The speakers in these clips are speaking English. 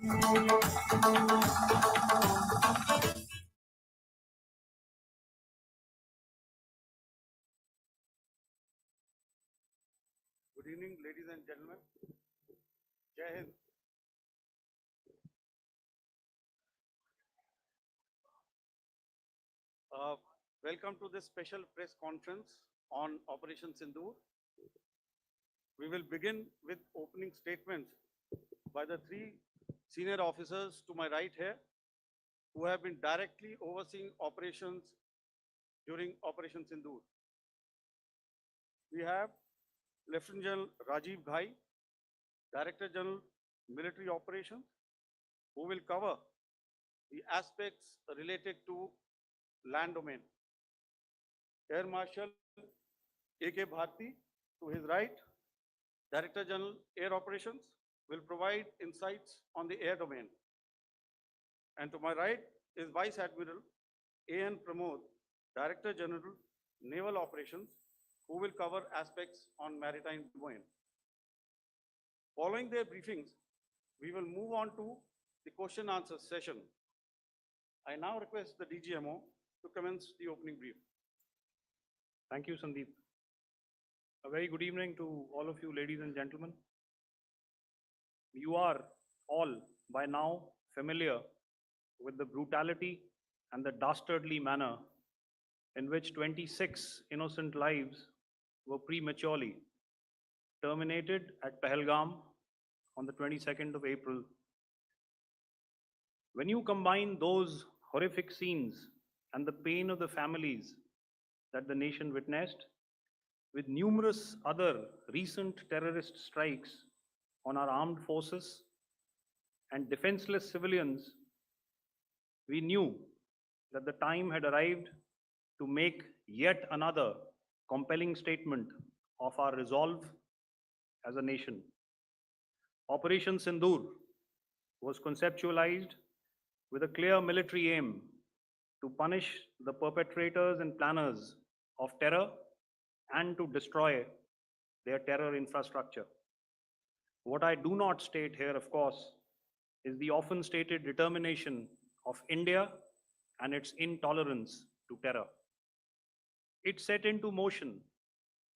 Good evening, ladies and gentlemen. Jai Hind. Welcome to this special press conference on Operation Sindoor. We will begin with opening statements by the three senior officers to my right here, who have been directly overseeing operations during Operation Sindoor. We have Lieutenant General Rajiv Ghai, Director General Military Operations, who will cover the aspects related to land domain. Air Marshal A.K. Bharti, to his right, Director General Air Operations, will provide insights on the air domain. And to my right is Vice Admiral A.N. Pramod, Director General Naval Operations, who will cover aspects on maritime domain. Following their briefings, we will move on to the question answer session. I now request the DGMO to commence the opening brief. Thank you, Sandeep. A very good evening to all of you, ladies and gentlemen. You are all by now familiar with the brutality and the dastardly manner in which 26 innocent lives were prematurely terminated at Pahalgam on the 22nd of April. When you combine those horrific scenes and the pain of the families that the nation witnessed with numerous other recent terrorist strikes on our armed forces and defenseless civilians, we knew that the time had arrived to make yet another compelling statement of our resolve as a nation. Operation Sindoor was conceptualized with a clear military aim to punish the perpetrators and planners of terror and to destroy their terror infrastructure. What I do not state here, of course, is the often stated determination of India and its intolerance to terror. It set into motion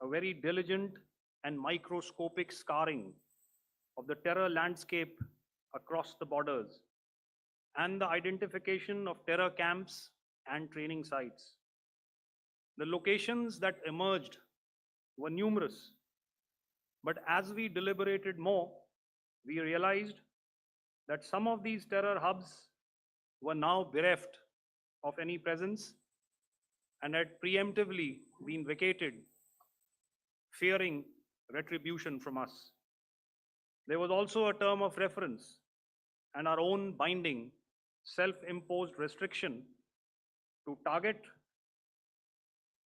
a very diligent and microscopic scarring of the terror landscape across the borders and the identification of terror camps and training sites. The locations that emerged were numerous, but as we deliberated more, we realized that some of these terror hubs were now bereft of any presence and had preemptively been vacated, fearing retribution from us. There was also a term of reference and our own binding, self-imposed restriction to target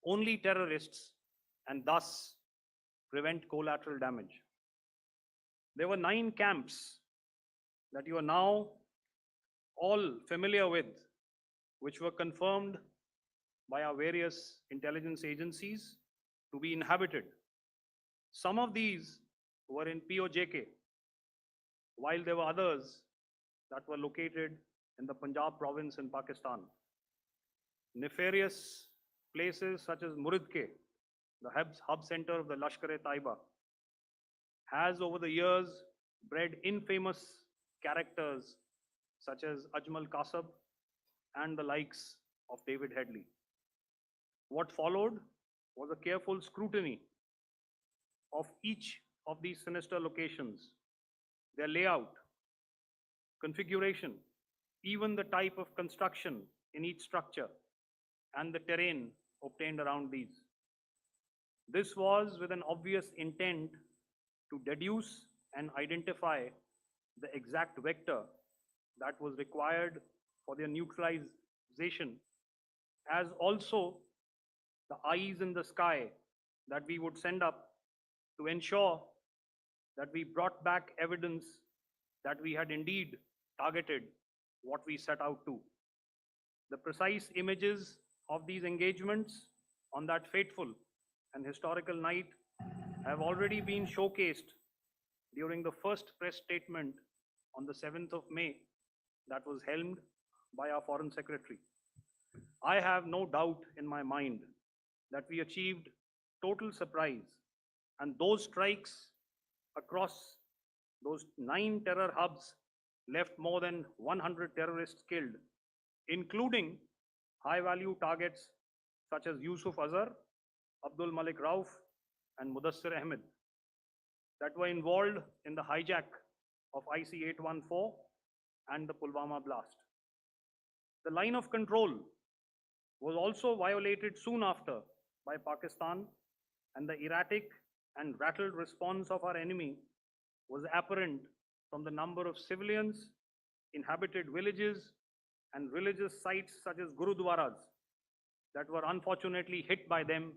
only terrorists and thus prevent collateral damage. There were 9 camps that you are now all familiar with, which were confirmed by our various intelligence agencies to be inhabited. Some of these were in POJK, while there were others that were located in the Punjab province in Pakistan. Nefarious places such as Muridke, the hub center of the Lashkar-e-Taiba, has over the years bred infamous characters such as Ajmal Kasab and the likes of David Headley. What followed was a careful scrutiny of each of these sinister locations, their layout, configuration, even the type of construction in each structure, and the terrain obtained around these. This was with an obvious intent to deduce and identify the exact vector that was required for their neutralization, as also the eyes in the sky that we would send up to ensure that we brought back evidence that we had indeed targeted what we set out to. The precise images of these engagements on that fateful and historical night have already been showcased during the first press statement on the 7th of May that was helmed by our Foreign Secretary. I have no doubt in my mind that we achieved total surprise, and those strikes across those 9 terror hubs left more than 100 terrorists killed, including high-value targets such as Yusuf Azhar, Abdul Malik Rauf, and Mudassir Ahmed that were involved in the hijack of IC-814 and the Pulwama blast. The line of control was also violated soon after by Pakistan, and the erratic and rattled response of our enemy was apparent from the number of civilians, inhabited villages, and religious sites such as Gurudwaras that were unfortunately hit by them,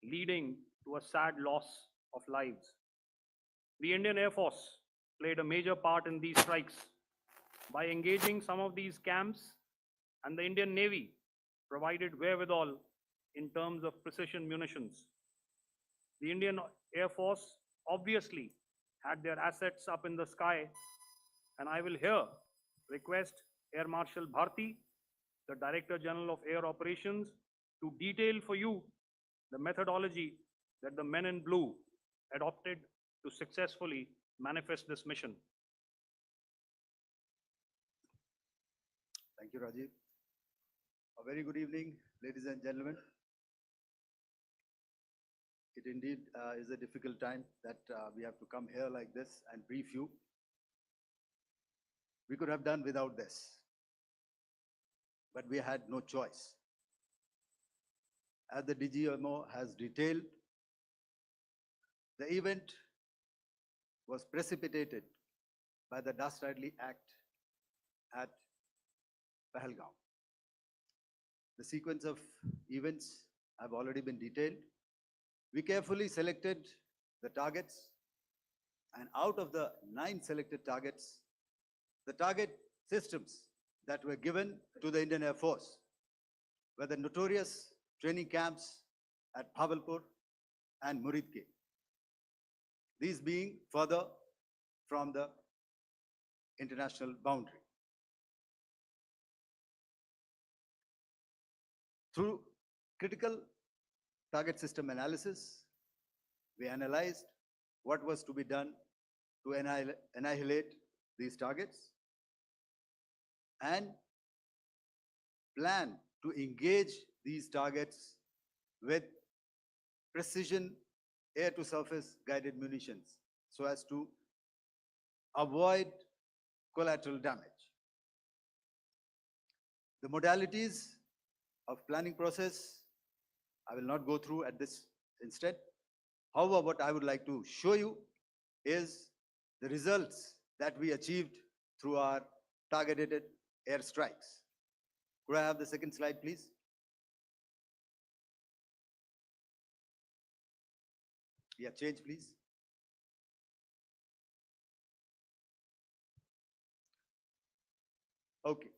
leading to a sad loss of lives. The Indian Air Force played a major part in these strikes by engaging some of these camps, and the Indian Navy provided wherewithal in terms of precision munitions. The Indian Air Force obviously had their assets up in the sky, and I will here request Air Marshal Bharti, the Director General of Air Operations, to detail for you the methodology that the men in blue adopted to successfully manifest this mission. Thank you, Rajiv. A very good evening, ladies and gentlemen. It indeed is a difficult time that we have to come here like this and brief you. We could have done without this, but we had no choice. As the DGMO has detailed, the event was precipitated by the dastardly act at Pahalgam. The sequence of events have already been detailed. We carefully selected the targets, and out of the 9 selected targets, the target systems that were given to the Indian Air Force were the notorious training camps at Bhavalpur and Muridke, these being further from the international boundary. Through critical target system analysis, we analyzed what was to be done to annihilate these targets and plan to engage these targets with precision air-to-surface guided munitions so as to avoid collateral damage. The modalities of planning process I will not go through at this instant. However, what I would like to show you is the results that we achieved through our targeted airstrikes. Could I have the second slide, please? Yeah, change, please. Okay.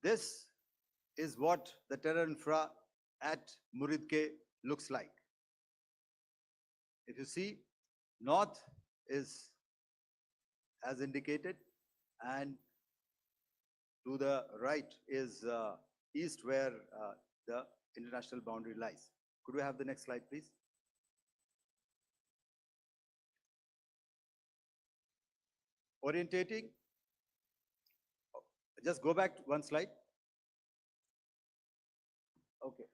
This is what the terror infra at Muridke looks like. If you see, north is as indicated, and to the right is east, where the international boundary lies. Could we have the next slide, please? Orientating. Just go back one slide. Okay.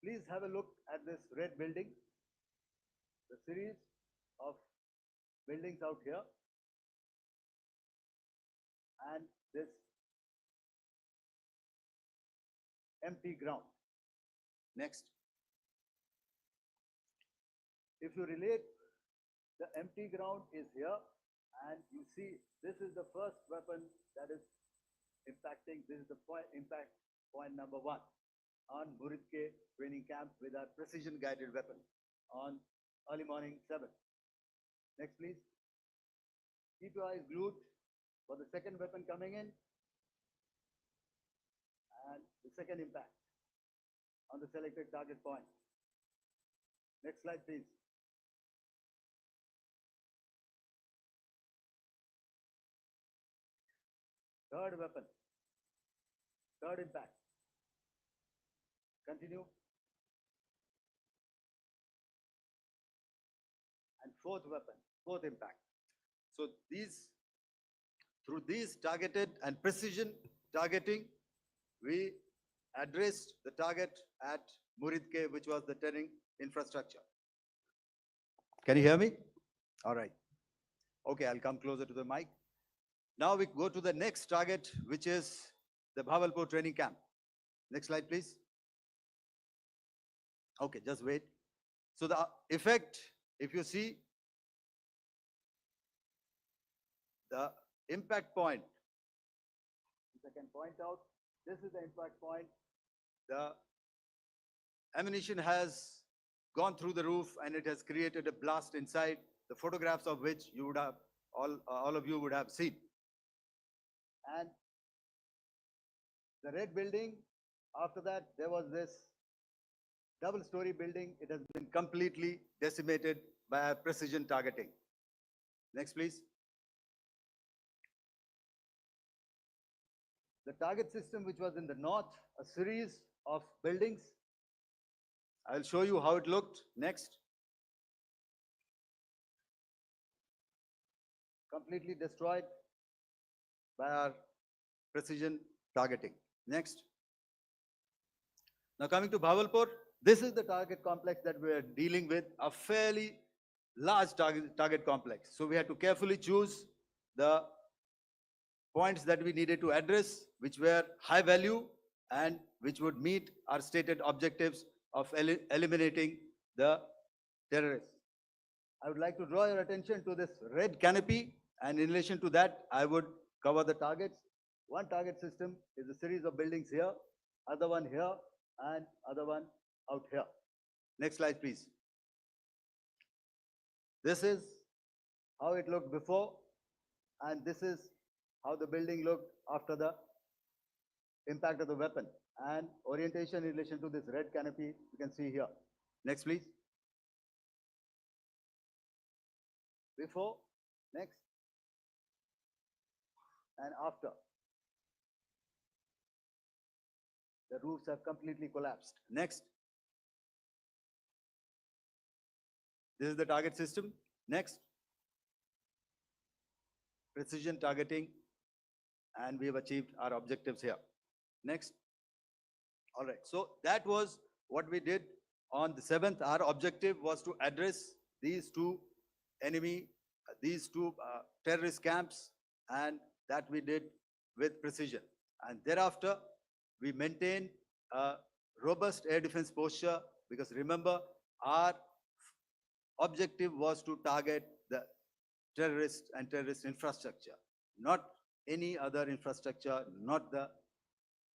Please have a look at this red building, the series of buildings out here, and this empty ground. Next. If you relate, the empty ground is here, and you see this is the first weapon that is impacting. This is the impact point number 1 on Muridke training camp with our precision guided weapon on early morning 7. Next, please. Keep your eyes glued for the second weapon coming in and the second impact on the selected target point. Next slide, please. Third weapon. Third impact. Continue. And fourth weapon, fourth impact. So through these targeted and precision targeting, we addressed the target at Muridke, which was the turning infrastructure. Can you hear me? All right. Okay, I'll come closer to the mic. Now we go to the next target, which is the Bhavalpur training camp. Next slide, please. Okay, just wait. So the effect, if you see, the impact point, if I can point out, this is the impact point. The ammunition has gone through the roof and it has created a blast inside, the photographs of which you would have, all of you would have seen. And the red building, after that, there was this double-story building. It has been completely decimated by our precision targeting. Next, please. The target system, which was in the north, a series of buildings. I'll show you how it looked. Next. Completely destroyed by our precision targeting. Next. Now coming to Bhavalpur, this is the target complex that we are dealing with, a fairly large target complex. So we had to carefully choose the points that we needed to address, which were high value and which would meet our stated objectives of eliminating the terrorists. I would like to draw your attention to this red canopy, and in relation to that, I would cover the targets. One target system is a series of buildings here, other one here, and other one out here. Next slide, please. This is how it looked before, and this is how the building looked after the impact of the weapon. And orientation in relation to this red canopy, you can see here. Next, please. Before, next, and after. The roofs have completely collapsed. Next. This is the target system. Next. Precision targeting, and we have achieved our objectives here. Next. All right, so that was what we did on the 7th. Our objective was to address these two terrorist camps, and that we did with precision. And thereafter, we maintained a robust air defense posture, because remember, our objective was to target the terrorists and terrorist infrastructure, not any other infrastructure, not the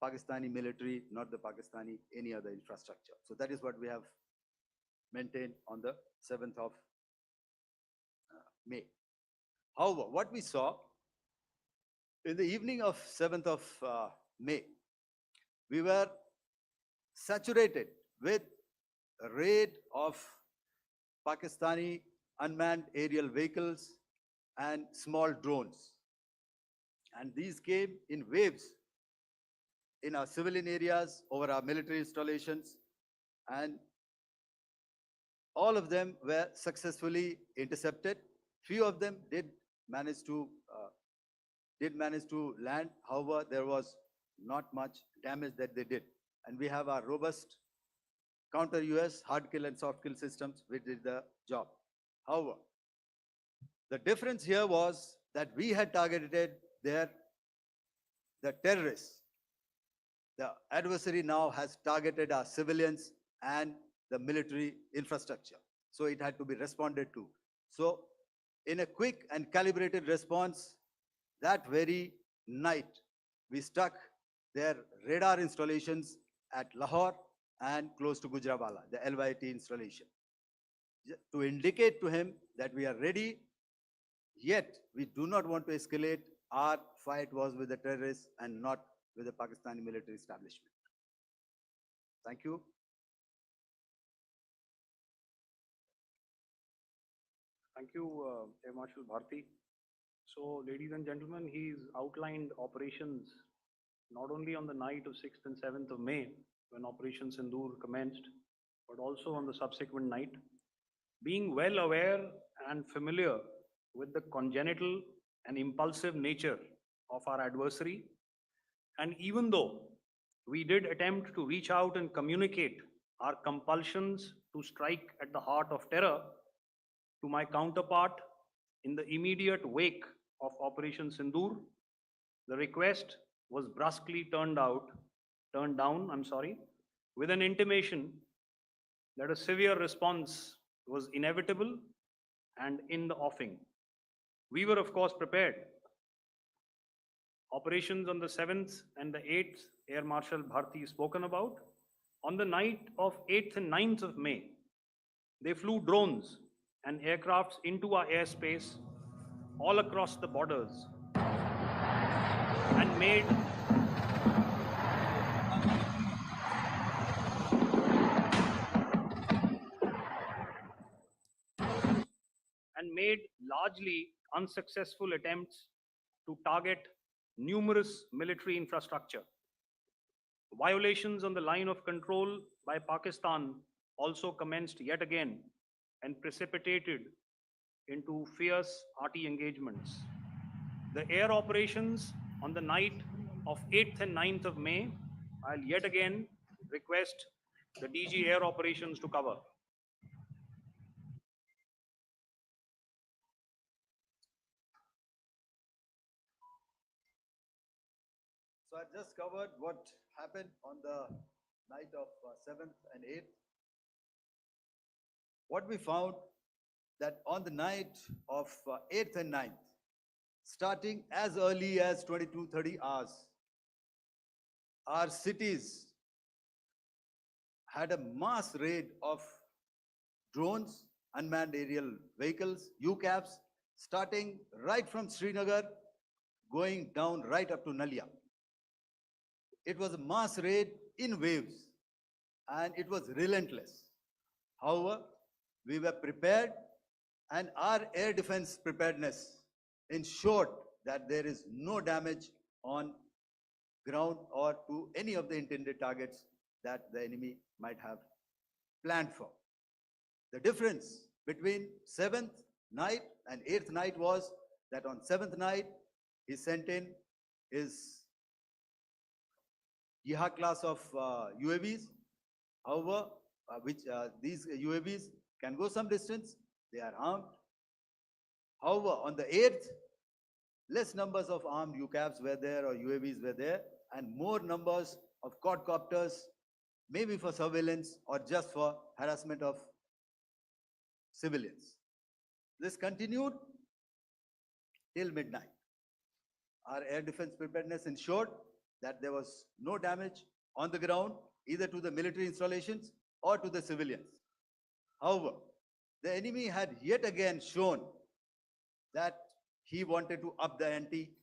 Pakistani military, not the Pakistani any other infrastructure. So that is what we have maintained on the 7th of May. However, what we saw in the evening of 7th of May, we were saturated with a raid of Pakistani unmanned aerial vehicles and small drones. And these came in waves in our civilian areas, over our military installations, and all of them were successfully intercepted. Few of them did manage to land. However, there was not much damage that they did. And we have our robust counter-US hard kill and soft kill systems which did the job. However, the difference here was that we had targeted the terrorists. The adversary now has targeted our civilians and the military infrastructure. So it had to be responded to. So in a quick and calibrated response, that very night, we struck their radar installations at Lahore and close to Gujranwala, the LYT installation, to indicate to him that we are ready, yet we do not want to escalate. Our fight was with the terrorists and not with the Pakistani military establishment. Thank you. Thank you, Air Marshal Bharti. So, ladies and gentlemen, he's outlined operations not only on the night of 6th and 7th of May, when Operation Sindoor commenced, but also on the subsequent night. Being well aware and familiar with the congenital and impulsive nature of our adversary, and even though we did attempt to reach out and communicate our compulsions to strike at the heart of terror to my counterpart in the immediate wake of Operation Sindoor, the request was brusquely turned down, with an intimation that a severe response was inevitable and in the offing. We were, of course, prepared. Operations on the 7th and the 8th, Air Marshal Bharti spoken about. On the night of 8th and 9th of May, they flew drones and aircrafts into our airspace all across the borders and made largely unsuccessful attempts to target numerous military infrastructure. Violations on the line of control by Pakistan also commenced yet again and precipitated into fierce arty engagements. The air operations on the night of 8th and 9th of May, I'll yet again request the DG Air Operations to cover. So I just covered what happened on the night of 7th and 8th. What we found that on the night of 8th and 9th, starting as early as 22:30 hours, our cities had a mass raid of drones, unmanned aerial vehicles, UCAVs, starting right from Srinagar, going down right up to Nalia. It was a mass raid in waves, and it was relentless. However, we were prepared, and our air defense preparedness ensured that there is no damage on ground or to any of the intended targets that the enemy might have planned for. The difference between 7th night and 8th night was that on 7th night, he sent in his Yeha class of UAVs. However, these UAVs can go some distance, they are armed. However, on the 8th, less numbers of armed UCAVs were there or UAVs were there, and more numbers of quadcopters, maybe for surveillance or just for harassment of civilians. This continued till midnight. Our air defense preparedness ensured that there was no damage on the ground, either to the military installations or to the civilians. However, the enemy had yet again shown that he wanted to up the ante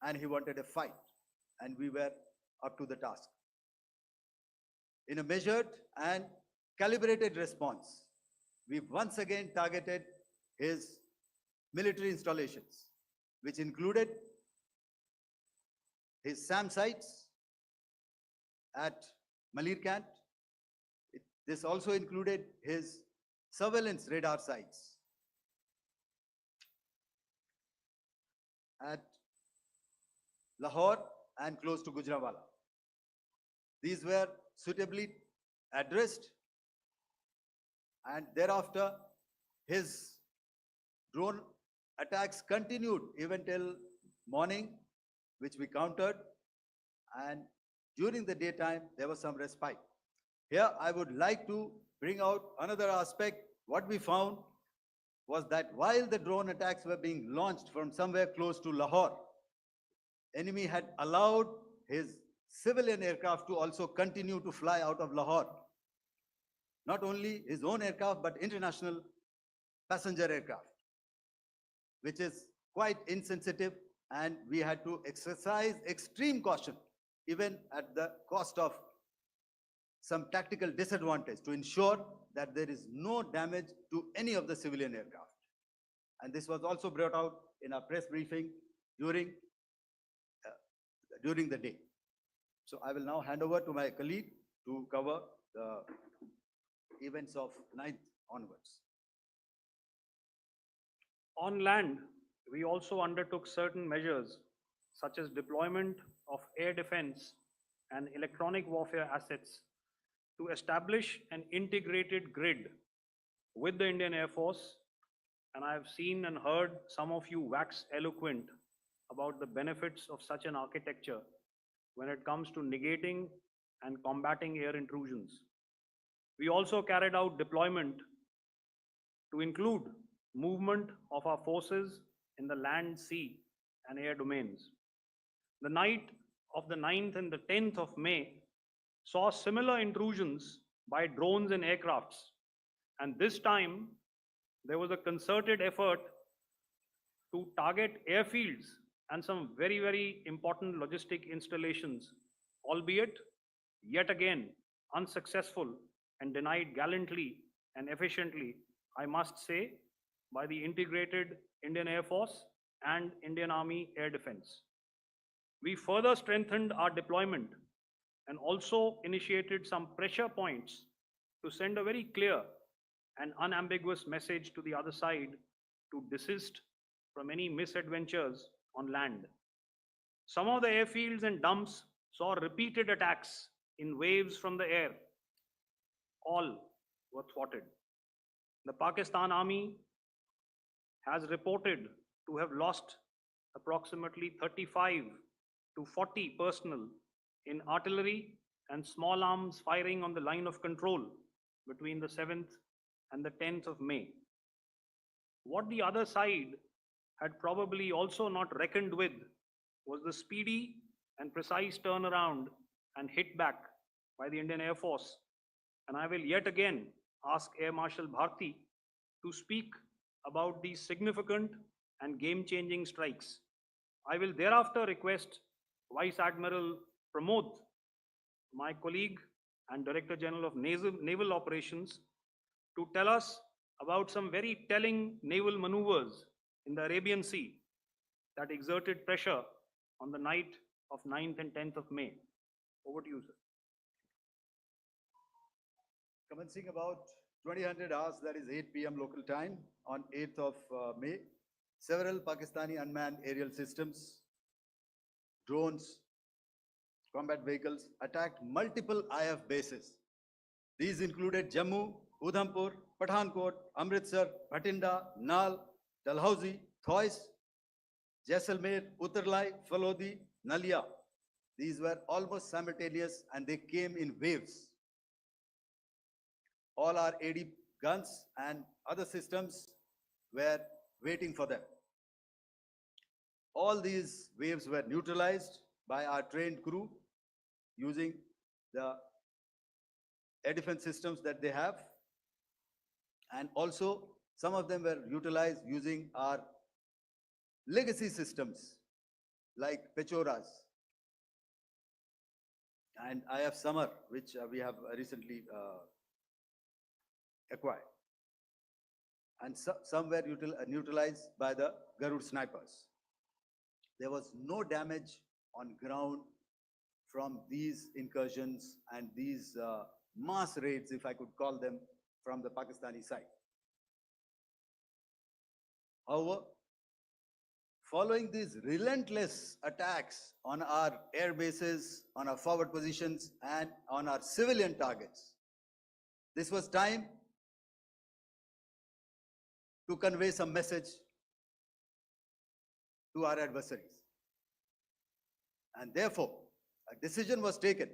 and he wanted a fight, and we were up to the task. In a measured and calibrated response, we once again targeted his military installations, which included his SAM sites at Malirkant. This also included his surveillance radar sites at Lahore and close to Gujranwala. These were suitably addressed, and thereafter his drone attacks continued even till morning, which we countered, and during the daytime there was some respite. Here I would like to bring out another aspect. What we found was that while the drone attacks were being launched from somewhere close to Lahore, enemy had allowed his civilian aircraft to also continue to fly out of Lahore. Not only his own aircraft, but international passenger aircraft, which is quite insensitive, and we had to exercise extreme caution, even at the cost of some tactical disadvantage, to ensure that there is no damage to any of the civilian aircraft. And this was also brought out in a press briefing during the day. So I will now hand over to my colleague to cover the events of 9th onwards. On land, we also undertook certain measures such as deployment of air defense and electronic warfare assets to establish an integrated grid with the Indian Air Force. And I have seen and heard some of you wax eloquent about the benefits of such an architecture when it comes to negating and combating air intrusions. We also carried out deployment to include movement of our forces in the land, sea, and air domains. The night of the 9th and the 10th of May saw similar intrusions by drones and aircrafts. And this time, there was a concerted effort to target airfields and some very, very important logistic installations, albeit yet again unsuccessful and denied gallantly and efficiently, I must say, by the integrated Indian Air Force and Indian Army Air Defense. We further strengthened our deployment and also initiated some pressure points to send a very clear and unambiguous message to the other side to desist from any misadventures on land. Some of the airfields and dumps saw repeated attacks in waves from the air. All were thwarted. The Pakistan Army has reported to have lost approximately 35 to 40 personnel in artillery and small arms firing on the line of control between the 7th and the 10th of May. What the other side had probably also not reckoned with was the speedy and precise turnaround and hit back by the Indian Air Force. And I will yet again ask Air Marshal Bharti to speak about these significant and game-changing strikes. I will thereafter request Vice Admiral Pramod, my colleague and Director General of Naval Operations, to tell us about some very telling naval maneuvers in the Arabian Sea that exerted pressure on the night of 9th and 10th of May. Over to you, sir. Commencing about 2000 hours, that is 8 p.m. local time, on 8th of May, several Pakistani unmanned aerial systems, drones, combat vehicles attacked multiple IF bases. These included Jammu, Udhampur, Pathankot, Amritsar, Bhatinda, Nal, Dalhousie, Thois, Jaisalmer, Uttarlai, Falodi, Nalia. These were almost simultaneous and they came in waves. All our AD guns and other systems were waiting for them. All these waves were neutralized by our trained crew using the air defense systems that they have. And also, some of them were utilized using our legacy systems like Pechoras and IF Summer, which we have recently acquired. And some were neutralized by the Garud snipers. There was no damage on ground from these incursions and these mass raids, if I could call them, from the Pakistani side. However, following these relentless attacks on our air bases, on our forward positions, and on our civilian targets, this was time to convey some message to our adversaries. And therefore, a decision was taken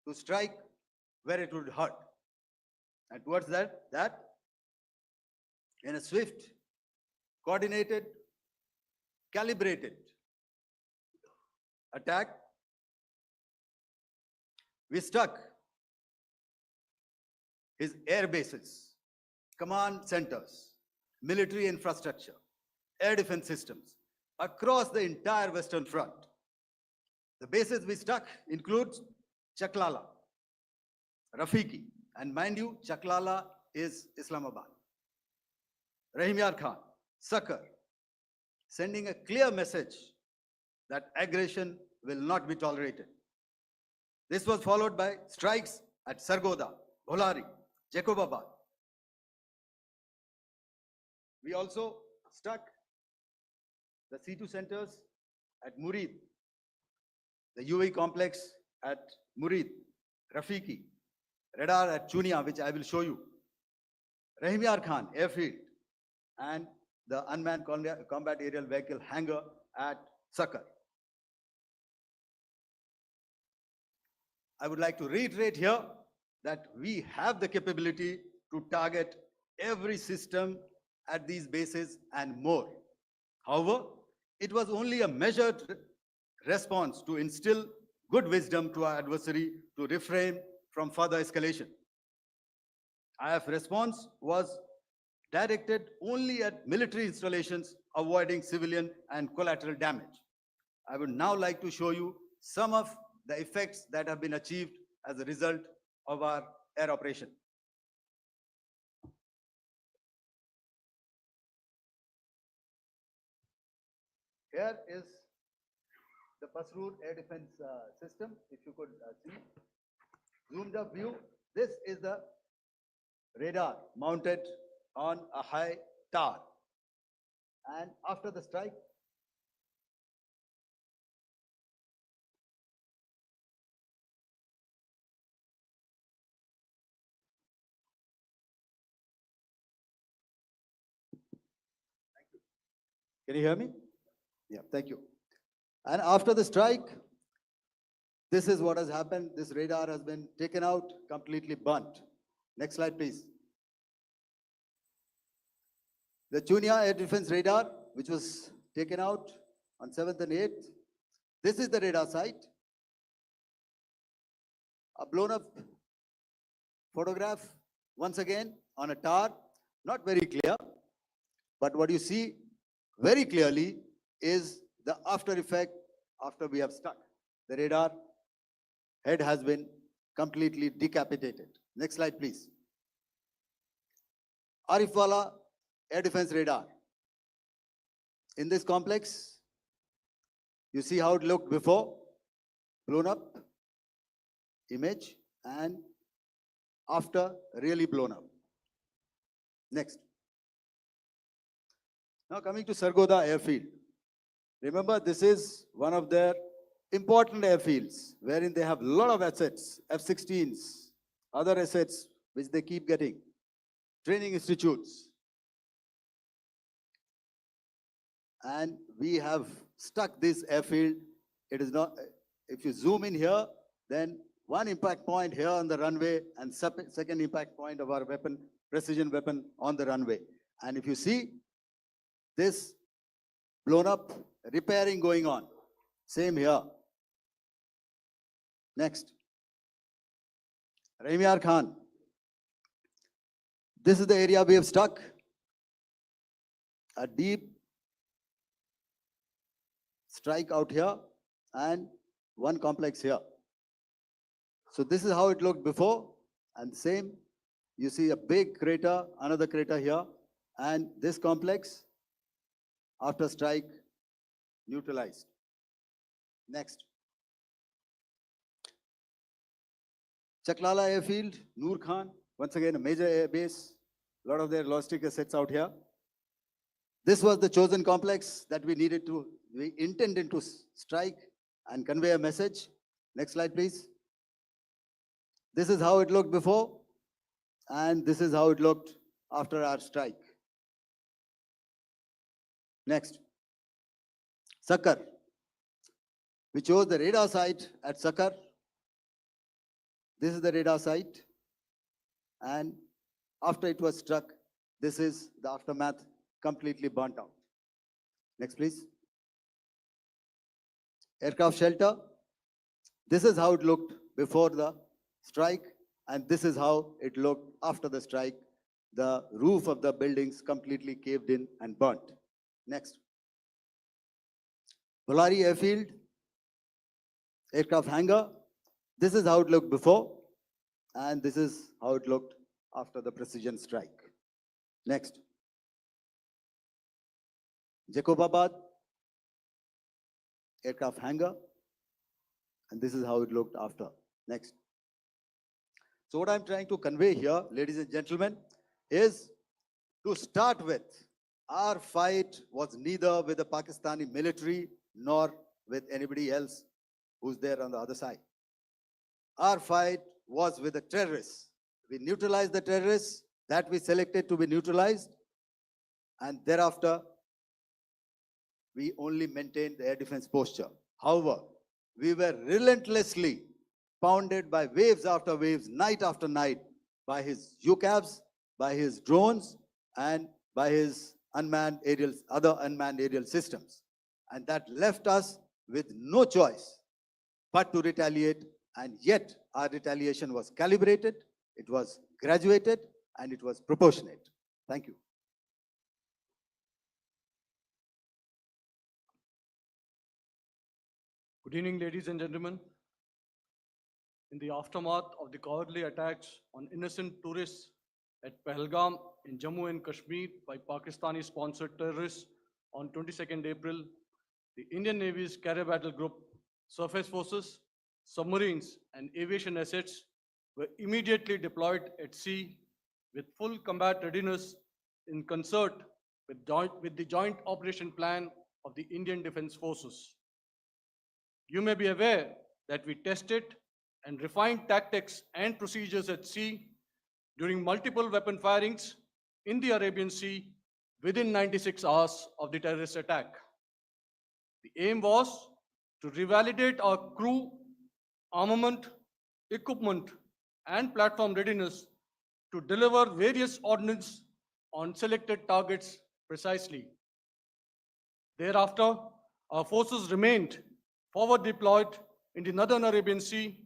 to strike where it would hurt. And towards that in a swift, coordinated, calibrated attack, we struck his air bases, command centers, military infrastructure, air defense systems across the entire Western Front. The bases we struck include Chaklala, Rafiki, and mind you, Chaklala is Islamabad. Rahim Khan, Sucker, sending a clear message that aggression will not be tolerated. This was followed by strikes at Sargoda, Bholari, Jacobabad. We also stuck the C2 centers at Murid, the UAE complex at Murid, Rafiki, radar at Chunia, which I will show you, Rahim Khan airfield, and the unmanned combat aerial vehicle hangar at Sucker. I would like to reiterate here that we have the capability to target every system at these bases and more. However, it was only a measured response to instill good wisdom to our adversary to refrain from further escalation. IF response was directed only at military installations, avoiding civilian and collateral damage. I would now like to show you some of the effects that have been achieved as a result of our air operation. Here is the Pasroor air defense system, if you could see. Zoomed up view. This is the radar mounted on a high tower. And after the strike, can you hear me? Yeah, thank you. And after the strike, this is what has happened. This radar has been taken out, completely burnt. Next slide, please. The Chunia air defense radar, which was taken out on 7th and 8th. This is the radar site. A blown up photograph, once again, on a tower. Not very clear, but what you see very clearly is the after effect after we have stuck. The radar head has been completely decapitated. Next slide, please. Arifwala air defense radar. In this complex, you see how it looked before, blown up image, and after really blown up. Next. Now coming to Sargoda airfield. Remember, this is one of their important airfields wherein they have a lot of assets, F-16s, other assets which they keep getting, training institutes. And we have stuck this airfield. It is not, if you zoom in here, then one impact point here on the runway and second impact point of our weapon, precision weapon on the runway. And if you see this blown up, repairing going on. Same here. Next. Rahim Khan. This is the area we have stuck. A deep strike out here and one complex here. So this is how it looked before, and same. You see a big crater, another crater here, and this complex after strike neutralized. Next. Chaklala airfield, Noor Khan, once again a major air base, a lot of their logistic assets out here. This was the chosen complex that we intended to strike and convey a message. Next slide, please. This is how it looked before, and this is how it looked after our strike. Next. Sucker. We chose the radar site at Sucker. This is the radar site. And after it was struck, this is the aftermath, completely burnt out. Next, please. Aircraft shelter. This is how it looked before the strike, and this is how it looked after the strike. The roof of the buildings completely caved in and burnt. Next. Bholari airfield, aircraft hangar. This is how it looked before, and this is how it looked after the precision strike. Next. Jacobabad aircraft hangar, and this is how it looked after. Next. So what I'm trying to convey here, ladies and gentlemen, is to start with, our fight was neither with the Pakistani military nor with anybody else who's there on the other side. Our fight was with the terrorists. We neutralized the terrorists that we selected to be neutralized, and thereafter, we only maintained the air defense posture. However, we were relentlessly pounded by waves after waves, night after night, by his UCAVs, by his drones, and by his other unmanned aerial systems. And that left us with no choice but to retaliate. And yet, our retaliation was calibrated, it was graduated, and it was proportionate. Thank you. Good evening, ladies and gentlemen. In the aftermath of the cowardly attacks on innocent tourists at Pahalgam in Jammu and Kashmir by Pakistani-sponsored terrorists on 22nd April, the Indian Navy's Carrier Battle Group, surface forces, submarines, and aviation assets were immediately deployed at sea with full combat readiness in concert with the Joint Operation Plan of the Indian Defence Forces. You may be aware that we tested and refined tactics and procedures at sea during multiple weapon firings in the Arabian Sea within 96 hours of the terrorist attack. The aim was to revalidate our crew, armament, equipment, and platform readiness to deliver various ordnance on selected targets precisely. Thereafter, our forces remained forward deployed in the Northern Arabian Sea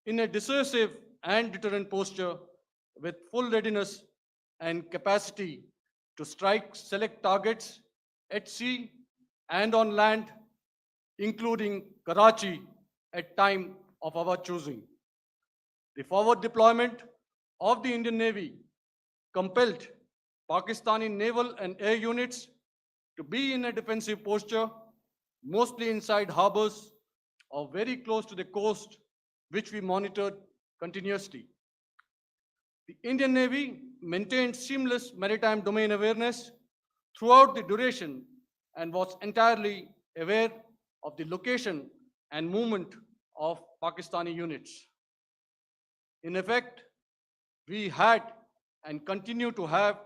in a dissuasive and deterrent posture with full readiness and capacity to strike select targets at sea and on land, including Karachi at time of our choosing. The forward deployment of the Indian Navy compelled Pakistani naval and air units to be in a defensive posture, mostly inside harbors or very close to the coast, which we monitored continuously. The Indian Navy maintained seamless maritime domain awareness throughout the duration and was entirely aware of the location and movement of Pakistani units. In effect, we had and continue to have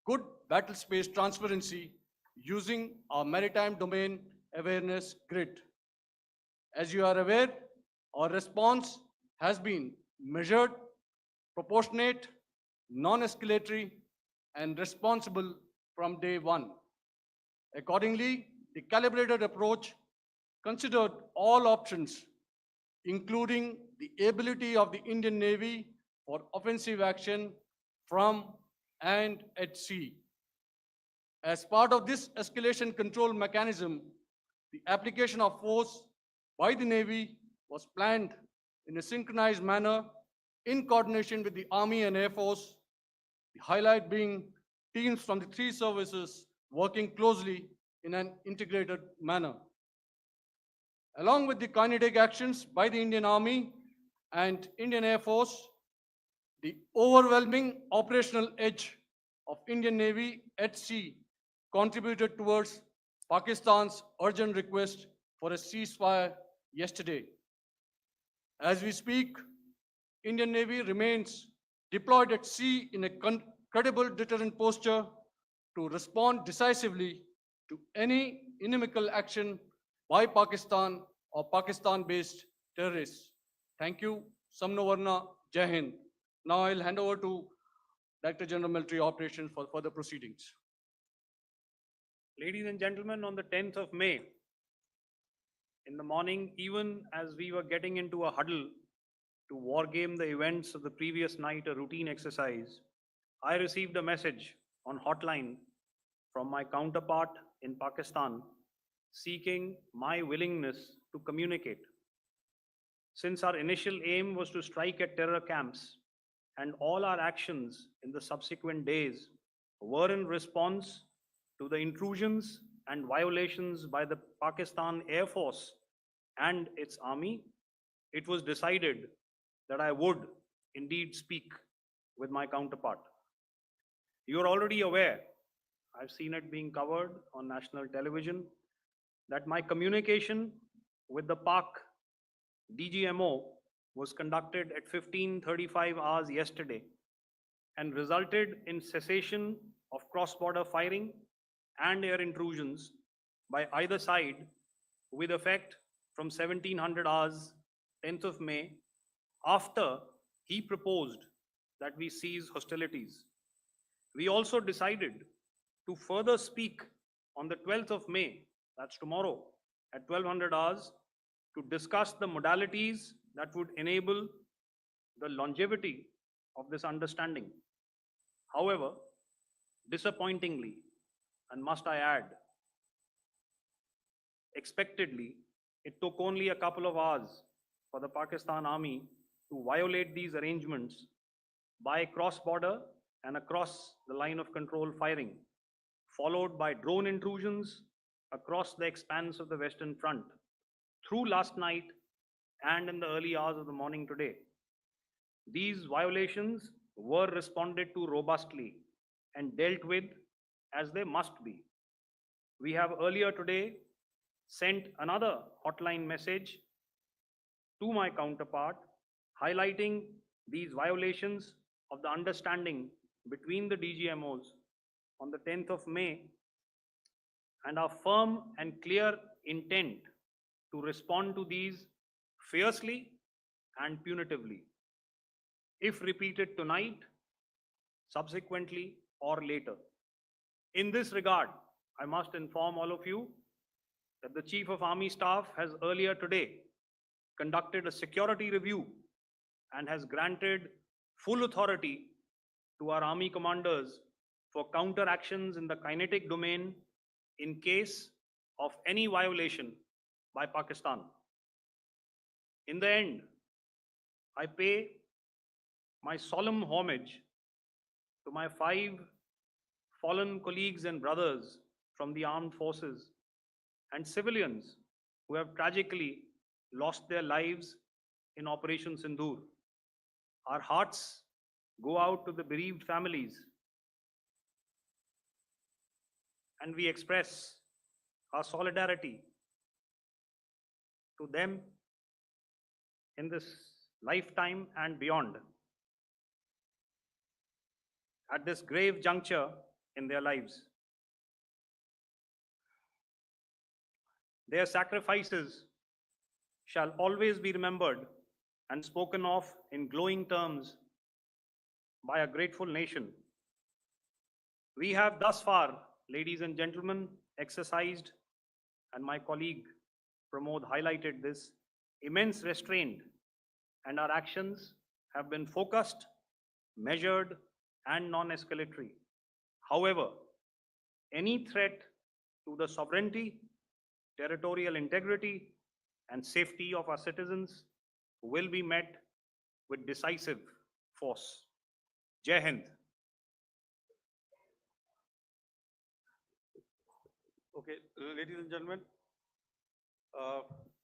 good battle space transparency using our maritime domain awareness grid. As you are aware, our response has been measured, proportionate, non-escalatory, and responsible from day one. Accordingly, the calibrated approach considered all options, including the ability of the Indian Navy for offensive action from and at sea. As part of this escalation control mechanism, the application of force by the Navy was planned in a synchronized manner in coordination with the Army and Air Force, the highlight being teams from the three services working closely in an integrated manner. Along with the kinetic actions by the Indian Army and Indian Air Force, the overwhelming operational edge of Indian Navy at sea contributed towards Pakistan's urgent request for a ceasefire yesterday. As we speak, Indian Navy remains deployed at sea in a credible deterrent posture to respond decisively to any inimical action by Pakistan or Pakistan-based terrorists. Thank you. Samno Varna, Jai Hind. Now I'll hand over to Director General Military Operations for further proceedings. Ladies and gentlemen, on the 10th of May, in the morning, even as we were getting into a huddle to wargame the events of the previous night, a routine exercise, I received a message on hotline from my counterpart in Pakistan seeking my willingness to communicate. Since our initial aim was to strike at terror camps, and all our actions in the subsequent days were in response to the intrusions and violations by the Pakistan Air Force and its army, it was decided that I would indeed speak with my counterpart. You are already aware, I've seen it being covered on national television, that my communication with the Pak DGMO was conducted at 15:35 hours yesterday and resulted in cessation of cross-border firing and air intrusions by either side with effect from 1700 hours 10th of May, after he proposed that we cease hostilities. We also decided to further speak on the 12th of May, that's tomorrow, at 1200 hours, to discuss the modalities that would enable the longevity of this understanding. However, disappointingly, and must I add, expectedly, it took only a couple of hours for the Pakistan Army to violate these arrangements by cross-border and across the line of control firing, followed by drone intrusions across the expanse of the Western Front through last night and in the early hours of the morning today. These violations were responded to robustly and dealt with as they must be. We have earlier today sent another hotline message to my counterpart highlighting these violations of the understanding between the DGMOs on the 10th of May and our firm and clear intent to respond to these fiercely and punitively, if repeated tonight, subsequently, or later. In this regard, I must inform all of you that the Chief of Army Staff has earlier today conducted a security review and has granted full authority to our Army commanders for counteractions in the kinetic domain in case of any violation by Pakistan. In the end, I pay my solemn homage to my 5 fallen colleagues and brothers from the armed forces and civilians who have tragically lost their lives in Operation Sindoor. Our hearts go out to the bereaved families, and we express our solidarity to them in this lifetime and beyond, at this grave juncture in their lives. Their sacrifices shall always be remembered and spoken of in glowing terms by a grateful nation. We have thus far, ladies and gentlemen, exercised, and my colleague Pramod highlighted this, immense restraint, and our actions have been focused, measured, and non-escalatory. However, any threat to the sovereignty, territorial integrity, and safety of our citizens will be met with decisive force. Jai Hind. Okay, ladies and gentlemen,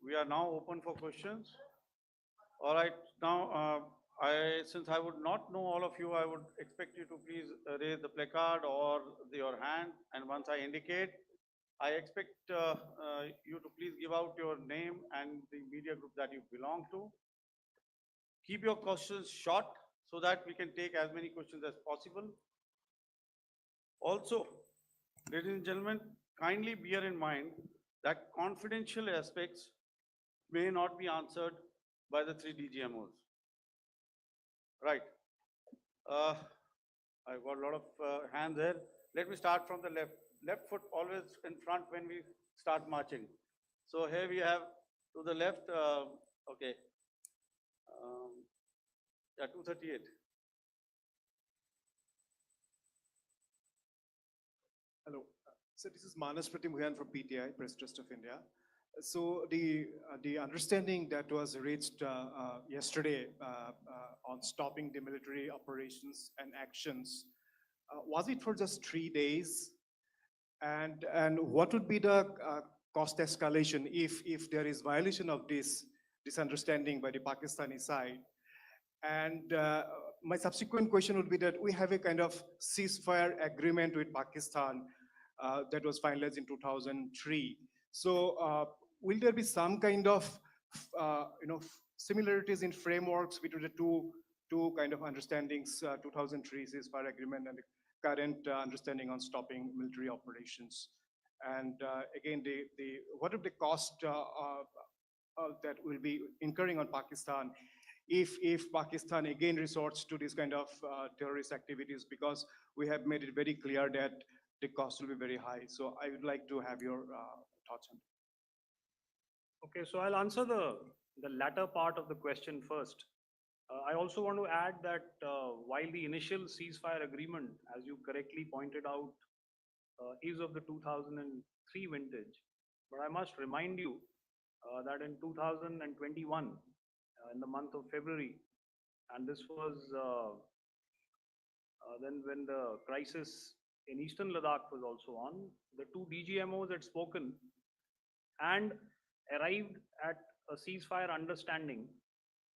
we are now open for questions. All right, now since I would not know all of you, I would expect you to please raise the placard or your hand, and once I indicate, I expect you to please give out your name and the media group that you belong to. Keep your questions short so that we can take as many questions as possible. Also, ladies and gentlemen, kindly bear in mind that confidential aspects may not be answered by the 3 DGMOs. Right. I've got a lot of hands there. Let me start from the left. Left foot always in front when we start marching. So here we have to the left, okay. Yeah, 238. Hello. So this is Manas Pratimhuyan from PTI, Press Trust of India. So the understanding that was reached yesterday on stopping the military operations and actions, was it for just 3 days? And what would be the cost escalation if there is violation of this understanding by the Pakistani side? And my subsequent question would be that we have a kind of ceasefire agreement with Pakistan that was finalized in 2003. So will there be some kind of similarities in frameworks between the two kind of understandings, 2003 ceasefire agreement and the current understanding on stopping military operations? And again, what are the cost that will be incurring on Pakistan if Pakistan again resorts to this kind of terrorist activities, because we have made it very clear that the cost will be very high. So I would like to have your thoughts on it. Okay, so I'll answer the latter part of the question first. I also want to add that while the initial ceasefire agreement, as you correctly pointed out, is of the 2003 vintage, but I must remind you that in 2021, in the month of February, and this was then when the crisis in Eastern Ladakh was also on, the two DGMOs had spoken and arrived at a ceasefire understanding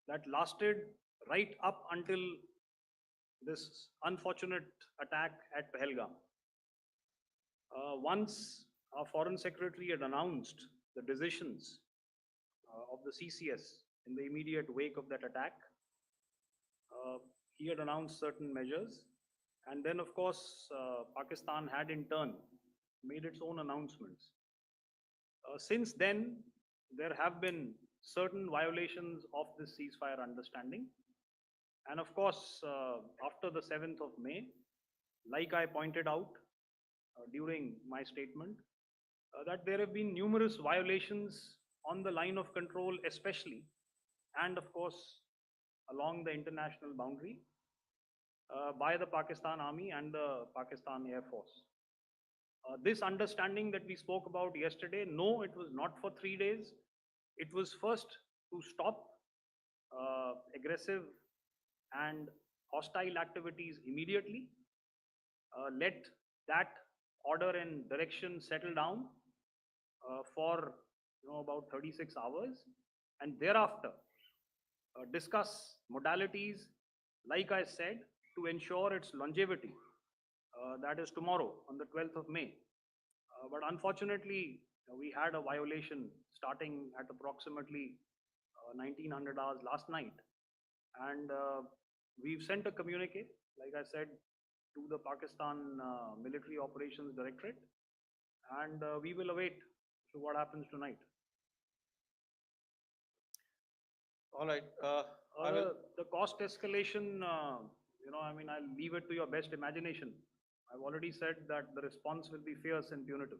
that lasted right up until this unfortunate attack at Pahalgam. Once our Foreign Secretary had announced the decisions of the CCS in the immediate wake of that attack, he had announced certain measures. And then, of course, Pakistan had in turn made its own announcements. Since then, there have been certain violations of this ceasefire understanding. And of course, after the 7th of May, like I pointed out during my statement, that there have been numerous violations on the line of control especially, and of course, along the international boundary by the Pakistan Army and the Pakistan Air Force. This understanding that we spoke about yesterday, no, it was not for 3 days. It was first to stop aggressive and hostile activities immediately, let that order and direction settle down for about 36 hours, and thereafter discuss modalities, like I said, to ensure its longevity. That is tomorrow on the 12th of May. But unfortunately, we had a violation starting at approximately 1900 hours last night. And we've sent a communique, like I said, to the Pakistan Military Operations Directorate, and we will await to what happens tonight. All right. I will. The cost escalation, I mean, I'll leave it to your best imagination. I've already said that the response will be fierce and punitive.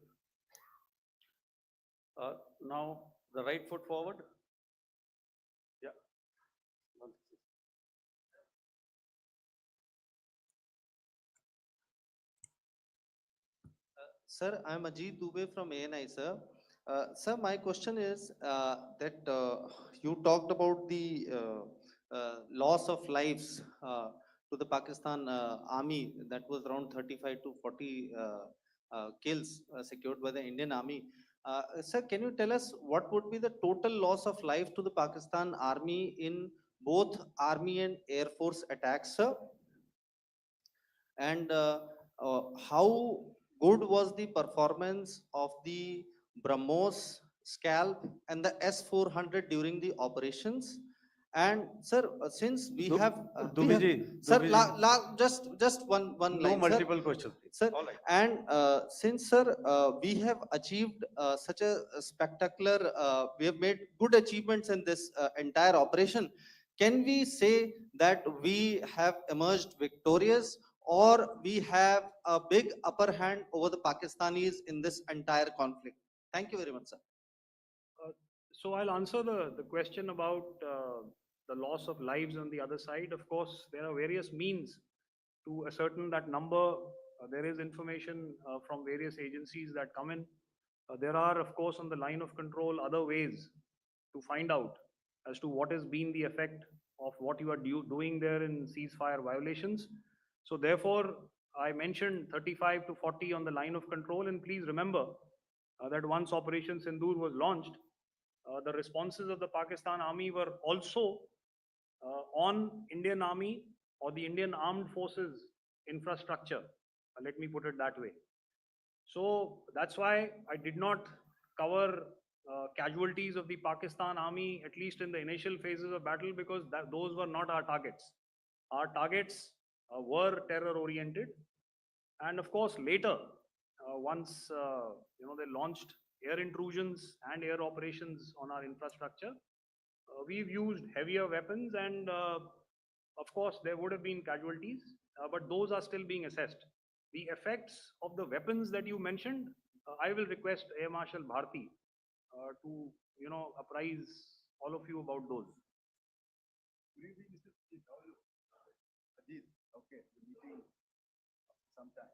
Now, the right foot forward. Yeah. Sir, I'm Ajit Dubey from ANI, sir. Sir, my question is that you talked about the loss of lives to the Pakistan army, that was around 35 to 40 kills secured by the Indian army. Sir, can you tell us what would be the total loss of life to the Pakistan army in both army and air force attacks, sir? And how good was the performance of the BrahMos, Scalp and the S-400 during the operations? And sir, since we have, sir, just one line, No multiple questions, please. sir. All right. And since, sir, we have achieved such a spectacular, we have made good achievements in this entire operation, can we say that we have emerged victorious, or we have a big upper hand over the Pakistanis in this entire conflict? Thank you very much, sir. So I'll answer the question about the loss of lives on the other side. Of course, there are various means to ascertain that number. There is information from various agencies that come in. There are, of course, on the line of control, other ways to find out as to what has been the effect of what you are doing there in ceasefire violations. So therefore, I mentioned 35 to 40 on the line of control, and please remember that once Operation Sindoor was launched, the responses of the Pakistan Army were also on Indian Army or the Indian Armed Forces infrastructure. Let me put it that way. So that's why I did not cover casualties of the Pakistan Army, at least in the initial phases of battle, because those were not our targets. Our targets were terror oriented. And of course, later, once they launched air intrusions and air operations on our infrastructure, we've used heavier weapons, and of course, there would have been casualties, but those are still being assessed. The effects of the weapons that you mentioned, I will request Air Marshal Bharti to apprise all of you about those. Good evening, Mr. Chief. How are you? Ajit, okay, the meeting sometime.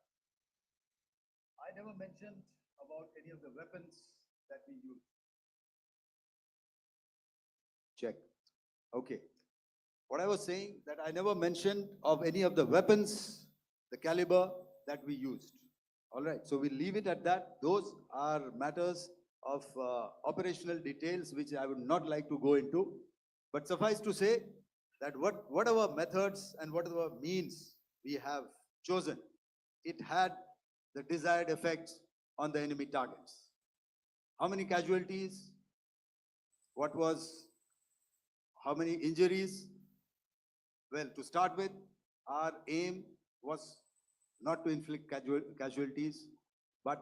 I never mentioned about any of the weapons that we use. Check. Okay. What I was saying that I never mentioned of any of the weapons, the caliber that we used. All right. So we leave it at that. Those are matters of operational details which I would not like to go into. But suffice to say that whatever methods and whatever means we have chosen, it had the desired effects on the enemy targets. How many casualties? How many injuries? Well, to start with, our aim was not to inflict casualties, but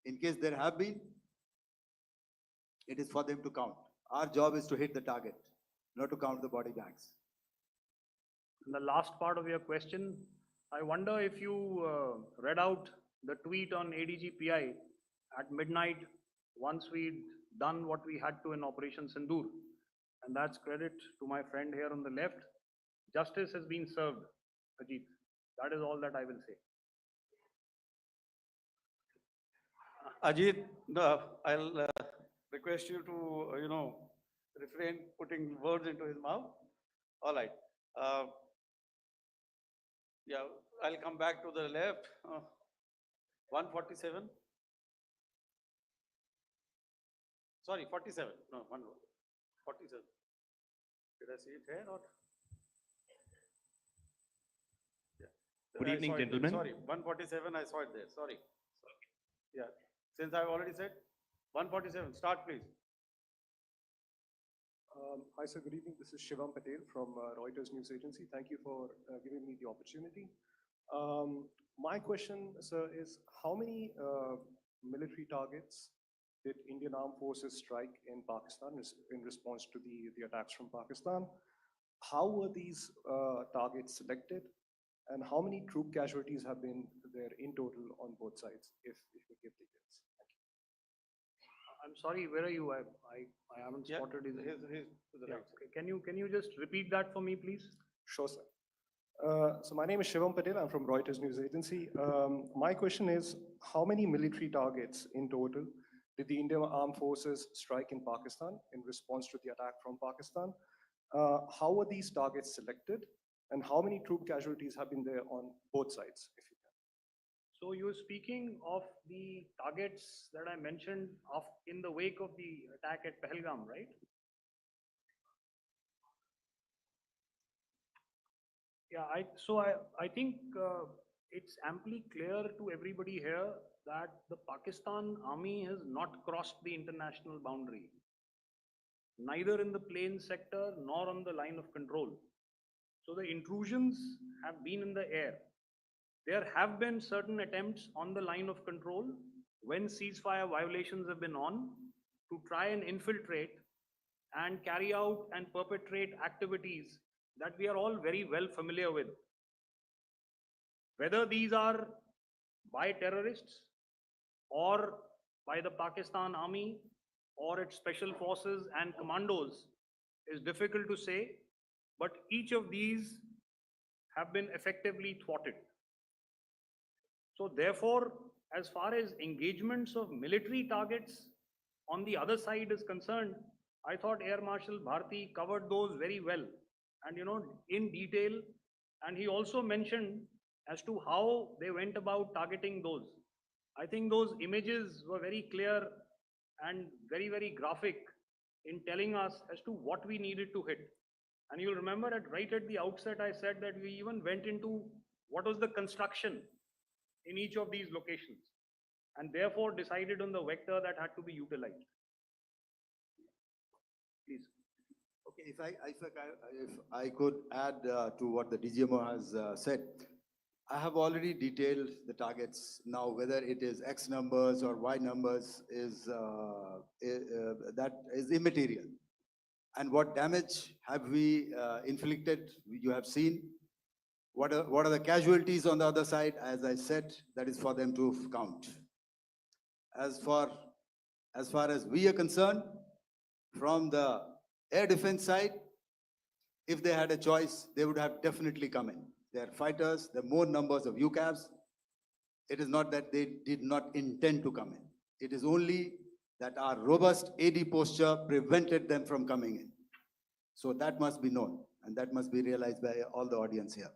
in case there have been, it is for them to count. Our job is to hit the target, not to count the body bags. And the last part of your question, I wonder if you read out the tweet on ADGPI at midnight once we'd done what we had to in Operation Sindoor. And that's credit to my friend here on the left. Justice has been served, Ajit. That is all that I will say. Ajit, I'll request you to, refrain putting words into his mouth. All right. Yeah, I'll come back to the left. 147. Sorry, 47. No, 47. Did I see it here or? Yeah. Good I evening, saw it there. gentlemen. Sorry, 147, I saw it there. Sorry. Yeah, since I've already said 147, start please. Hi, sir. Good evening. This is Shivam Patel from Reuters News Agency. Thank you for giving me the opportunity. My question, sir, is how many military targets did Indian Armed Forces strike in Pakistan in response to the attacks from Pakistan? How were these targets selected? And how many troop casualties have been there in total on both sides, if you give details? Thank you. I'm sorry, where are you? I haven't Yeah, spotted his. he's to the Yeah, right. okay. Can you just repeat that for me, please? Sure, sir. So my name is Shivam Patel. I'm from Reuters News Agency. My question is, how many military targets in total did the Indian Armed Forces strike in Pakistan in response to the attack from Pakistan? How were these targets selected? And how many troop casualties have been there on both sides, if you can? So you're speaking of the targets that I mentioned in the wake of the attack at Pahalgam, right? Yeah, I think it's amply clear to everybody here that the Pakistan Army has not crossed the international boundary, neither in the plain sector nor on the line of control. So the intrusions have been in the air. There have been certain attempts on the line of control when ceasefire violations have been on to try and infiltrate and carry out and perpetrate activities that we are all very well familiar with. Whether these are by terrorists or by the Pakistan Army or its special forces and commandos is difficult to say, but each of these have been effectively thwarted. So therefore, as far as engagements of military targets on the other side is concerned, I thought Air Marshal Bharti covered those very well and in detail. And he also mentioned as to how they went about targeting those. I think those images were very clear and very, very graphic in telling us as to what we needed to hit. And you'll remember right at the outset, I said that we even went into what was the construction in each of these locations, and therefore decided on the vector that had to be utilized. Please. Okay, if I could add to what the DGMO has said, I have already detailed the targets. Now, whether it is X numbers or Y numbers is that is immaterial. And what damage have we inflicted? You have seen. What are the casualties on the other side? As I said, that is for them to count. As far as we are concerned, from the air defense side, if they had a choice, they would have definitely come in. They are fighters, there are more numbers of UCAVs. It is not that they did not intend to come in. It is only that our robust AD posture prevented them from coming in. So that must be known, and that must be realized by all the audience here.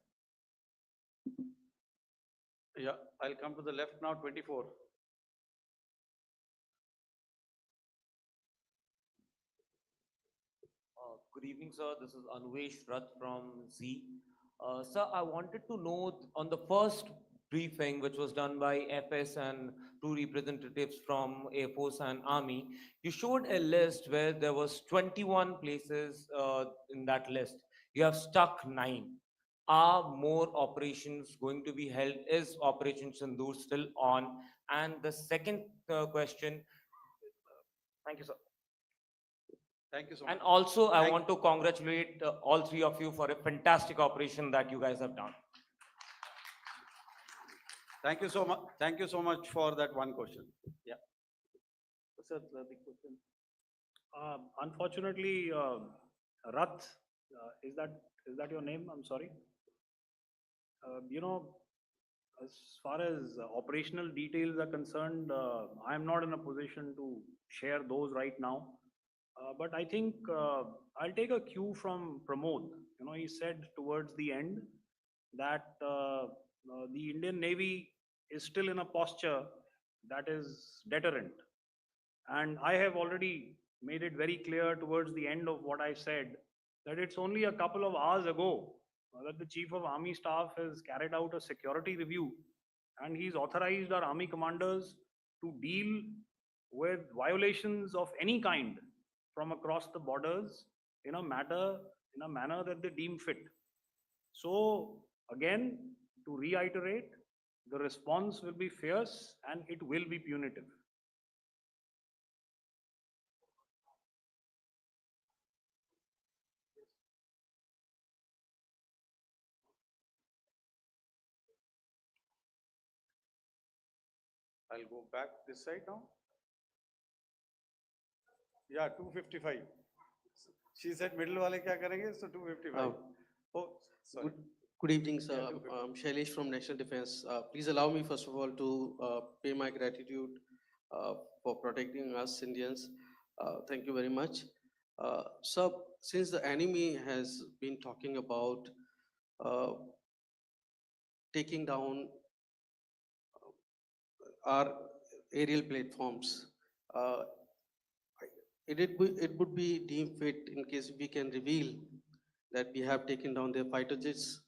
Yeah, I'll come to the left now, 24. Good evening, sir. This is Anuvesh Rath from Z. Sir, I wanted to know on the first briefing, which was done by FS and two representatives from Air Force and Army, you showed a list where there was 21 places in that list. You have stuck 9. Are more operations going to be held? Is Operation Sindoor still on? And the second question, thank you, sir. Thank you so much. And also, I want to congratulate all three of you for a fantastic operation that you guys have done. Thank you so much. Thank you so much for that one question. Yeah. Sir, the big question. Unfortunately, Rath, is that your name? I'm sorry. You know, as far as operational details are concerned, I am not in a position to share those right now. But I think I'll take a cue from Pramod. You know, he said towards the end that the Indian Navy is still in a posture that is deterrent. And I have already made it very clear towards the end of what I said that it's only a couple of hours ago that the Chief of Army Staff has carried out a security review, and he's authorized our army commanders to deal with violations of any kind from across the borders in a manner that they deem fit. So again, to reiterate, the response will be fierce and it will be punitive. I'll go back this side now. Yeah, 255. She said middle wale kya karenge? So 255. Oh, sorry. Good evening, sir. Yeah, 255. I'm Shailesh from National Defense. Please allow me, first of all, to pay my gratitude for protecting us Indians. Thank you very much. Sir, since the enemy has been talking about taking down our aerial platforms, it would be deemed fit in case we can reveal that we have taken down their fighter jets.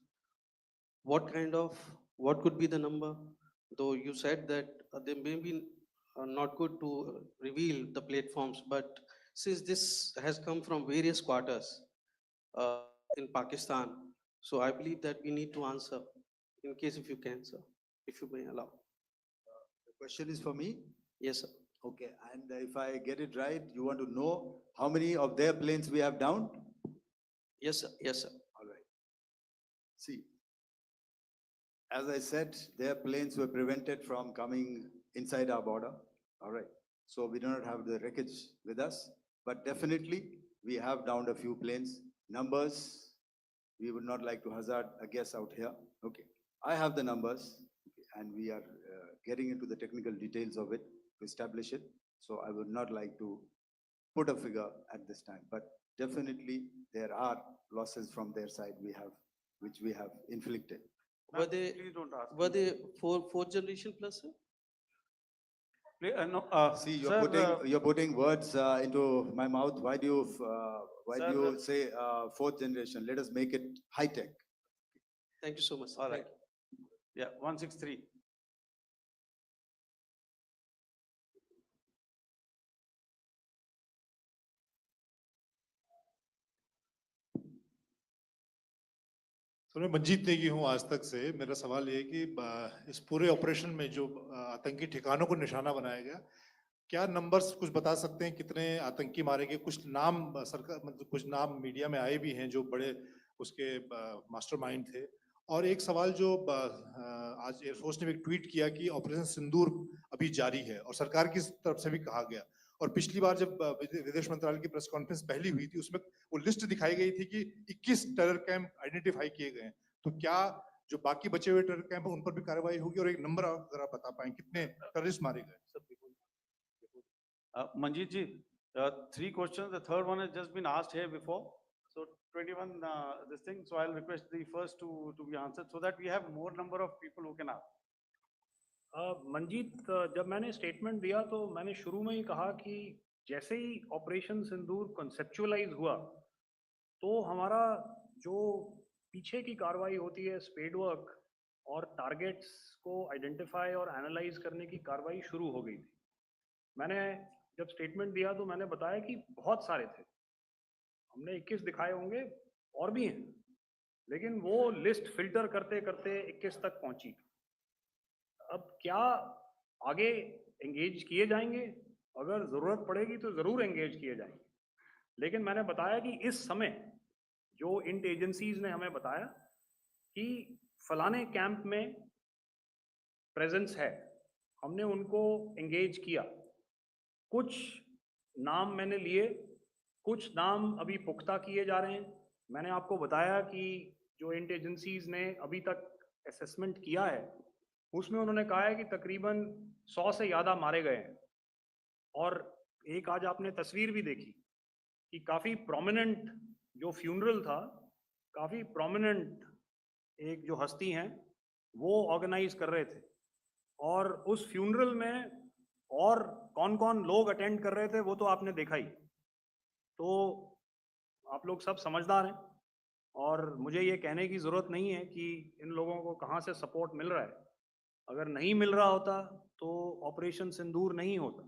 What could be the number? Though you said that they may be not good to reveal the platforms, but since this has come from various quarters in Pakistan, so I believe that we need to answer, in case if you can, sir, if you may allow. The question is for me? Yes, sir. Okay, and if I get it right, you want to know how many of their planes we have downed? Yes, sir. Yes, sir. All right. See, as I said, their planes were prevented from coming inside our border. All right. So we do not have the wreckage with us, but definitely we have downed a few planes. Numbers, we would not like to hazard a guess out here. Okay. I have the numbers, and we are getting into the technical details of it to establish it. So I would not like to put a figure at this time, but definitely there are losses from their side which we have inflicted. Were they, Please don't ask. were they fourth generation plus, sir? No, See, sir, you're putting words into my mouth. Why do Sir, you say fourth generation? Let us make it high tech. Thank you so much, sir. all Thank right. Yeah, 163. तो मैं मंजीत नेगी हूँ आज तक से। मेरा सवाल ये है कि इस पूरे ऑपरेशन में जो आतंकी ठिकानों को निशाना बनाया गया, क्या नंबर्स कुछ बता सकते हैं कितने आतंकी मारे गए? कुछ नाम सरकार मतलब कुछ नाम मीडिया में आए भी हैं जो बड़े उसके मास्टरमाइंड थे। और एक सवाल जो आज एयरफोर्स ने भी एक ट्वीट किया कि ऑपरेशन सिंदूर अभी जारी है और सरकार की तरफ से भी कहा गया। और पिछली बार जब विदेश मंत्रालय की प्रेस कॉन्फ्रेंस पहली हुई थी उसमें वो लिस्ट दिखाई गई थी कि 21 टेरर कैंप आइडेंटिफाई किए गए हैं। तो क्या जो बाकी बचे हुए टेरर कैंप उन पर भी कार्रवाई होगी? और एक नंबर अगर आप बता पाएं कितने टेररिस्ट मारे गए? Manjeet ji, 3 questions. The third one has just been asked here before. So 21, this thing. So I'll request the first two to be answered so that we have more number of people who can ask. Manjeet, जब मैंने statement दिया तो मैंने शुरू में ही कहा कि जैसे ही ऑपरेशन सिंदूर कॉन्सेप्चुअलाइज हुआ तो हमारा जो पीछे की कार्रवाई होती है स्पेड वर्क और टारगेट्स को आइडेंटिफाई और एनालाइज करने की कार्रवाई शुरू हो गई थी। मैंने जब स्टेटमेंट दिया तो मैंने बताया कि बहुत सारे थे, हमने 21 दिखाए होंगे और भी हैं, लेकिन वो लिस्ट फिल्टर करते करते 21 तक पहुंची। अब क्या आगे एंगेज किए जाएंगे? अगर जरूरत पड़ेगी तो जरूर एंगेज किए जाएंगे, लेकिन मैंने बताया कि इस समय जो इंट एजेंसीज ने हमें बताया कि फलाने कैंप में प्रेजेंस है, हमने उनको एंगेज किया। कुछ नाम मैंने लिए, कुछ नाम अभी पुख्ता किए जा रहे हैं। मैंने आपको बताया कि जो इंट एजेंसीज ने अभी तक असेसमेंट किया है उसमें उन्होंने कहा है कि तकरीबन 100 से ज़्यादा मारे गए हैं। और एक आज आपने तस्वीर भी देखी कि काफ़ी प्रोमिनेंट जो फ्यूनरल था, काफ़ी प्रोमिनेंट एक जो हस्ती हैं वो ऑर्गेनाइज कर रहे थे, और उस फ्यूनरल में और कौन कौन लोग अटेंड कर रहे थे वो तो आपने देखा ही। तो आप लोग सब समझदार हैं और मुझे ये कहने की ज़रूरत नहीं है कि इन लोगों को कहाँ से सपोर्ट मिल रहा है। अगर नहीं मिल रहा होता तो ऑपरेशन सिंदूर नहीं होता,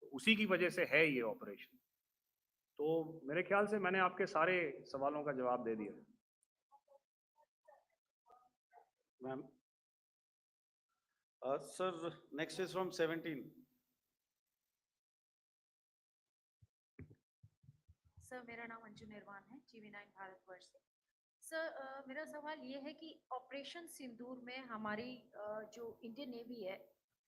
तो उसी की वजह से है ये ऑपरेशन। तो मेरे ख्याल से मैंने आपके सारे सवालों का जवाब दे दिया। Ma'am. Sir, next is from 17. Sir, मेरा नाम अंजू निर्वाण है, GV9 भारतवर्ष से। सर, मेरा सवाल ये है कि ऑपरेशन सिंदूर में हमारी जो इंडियन नेवी है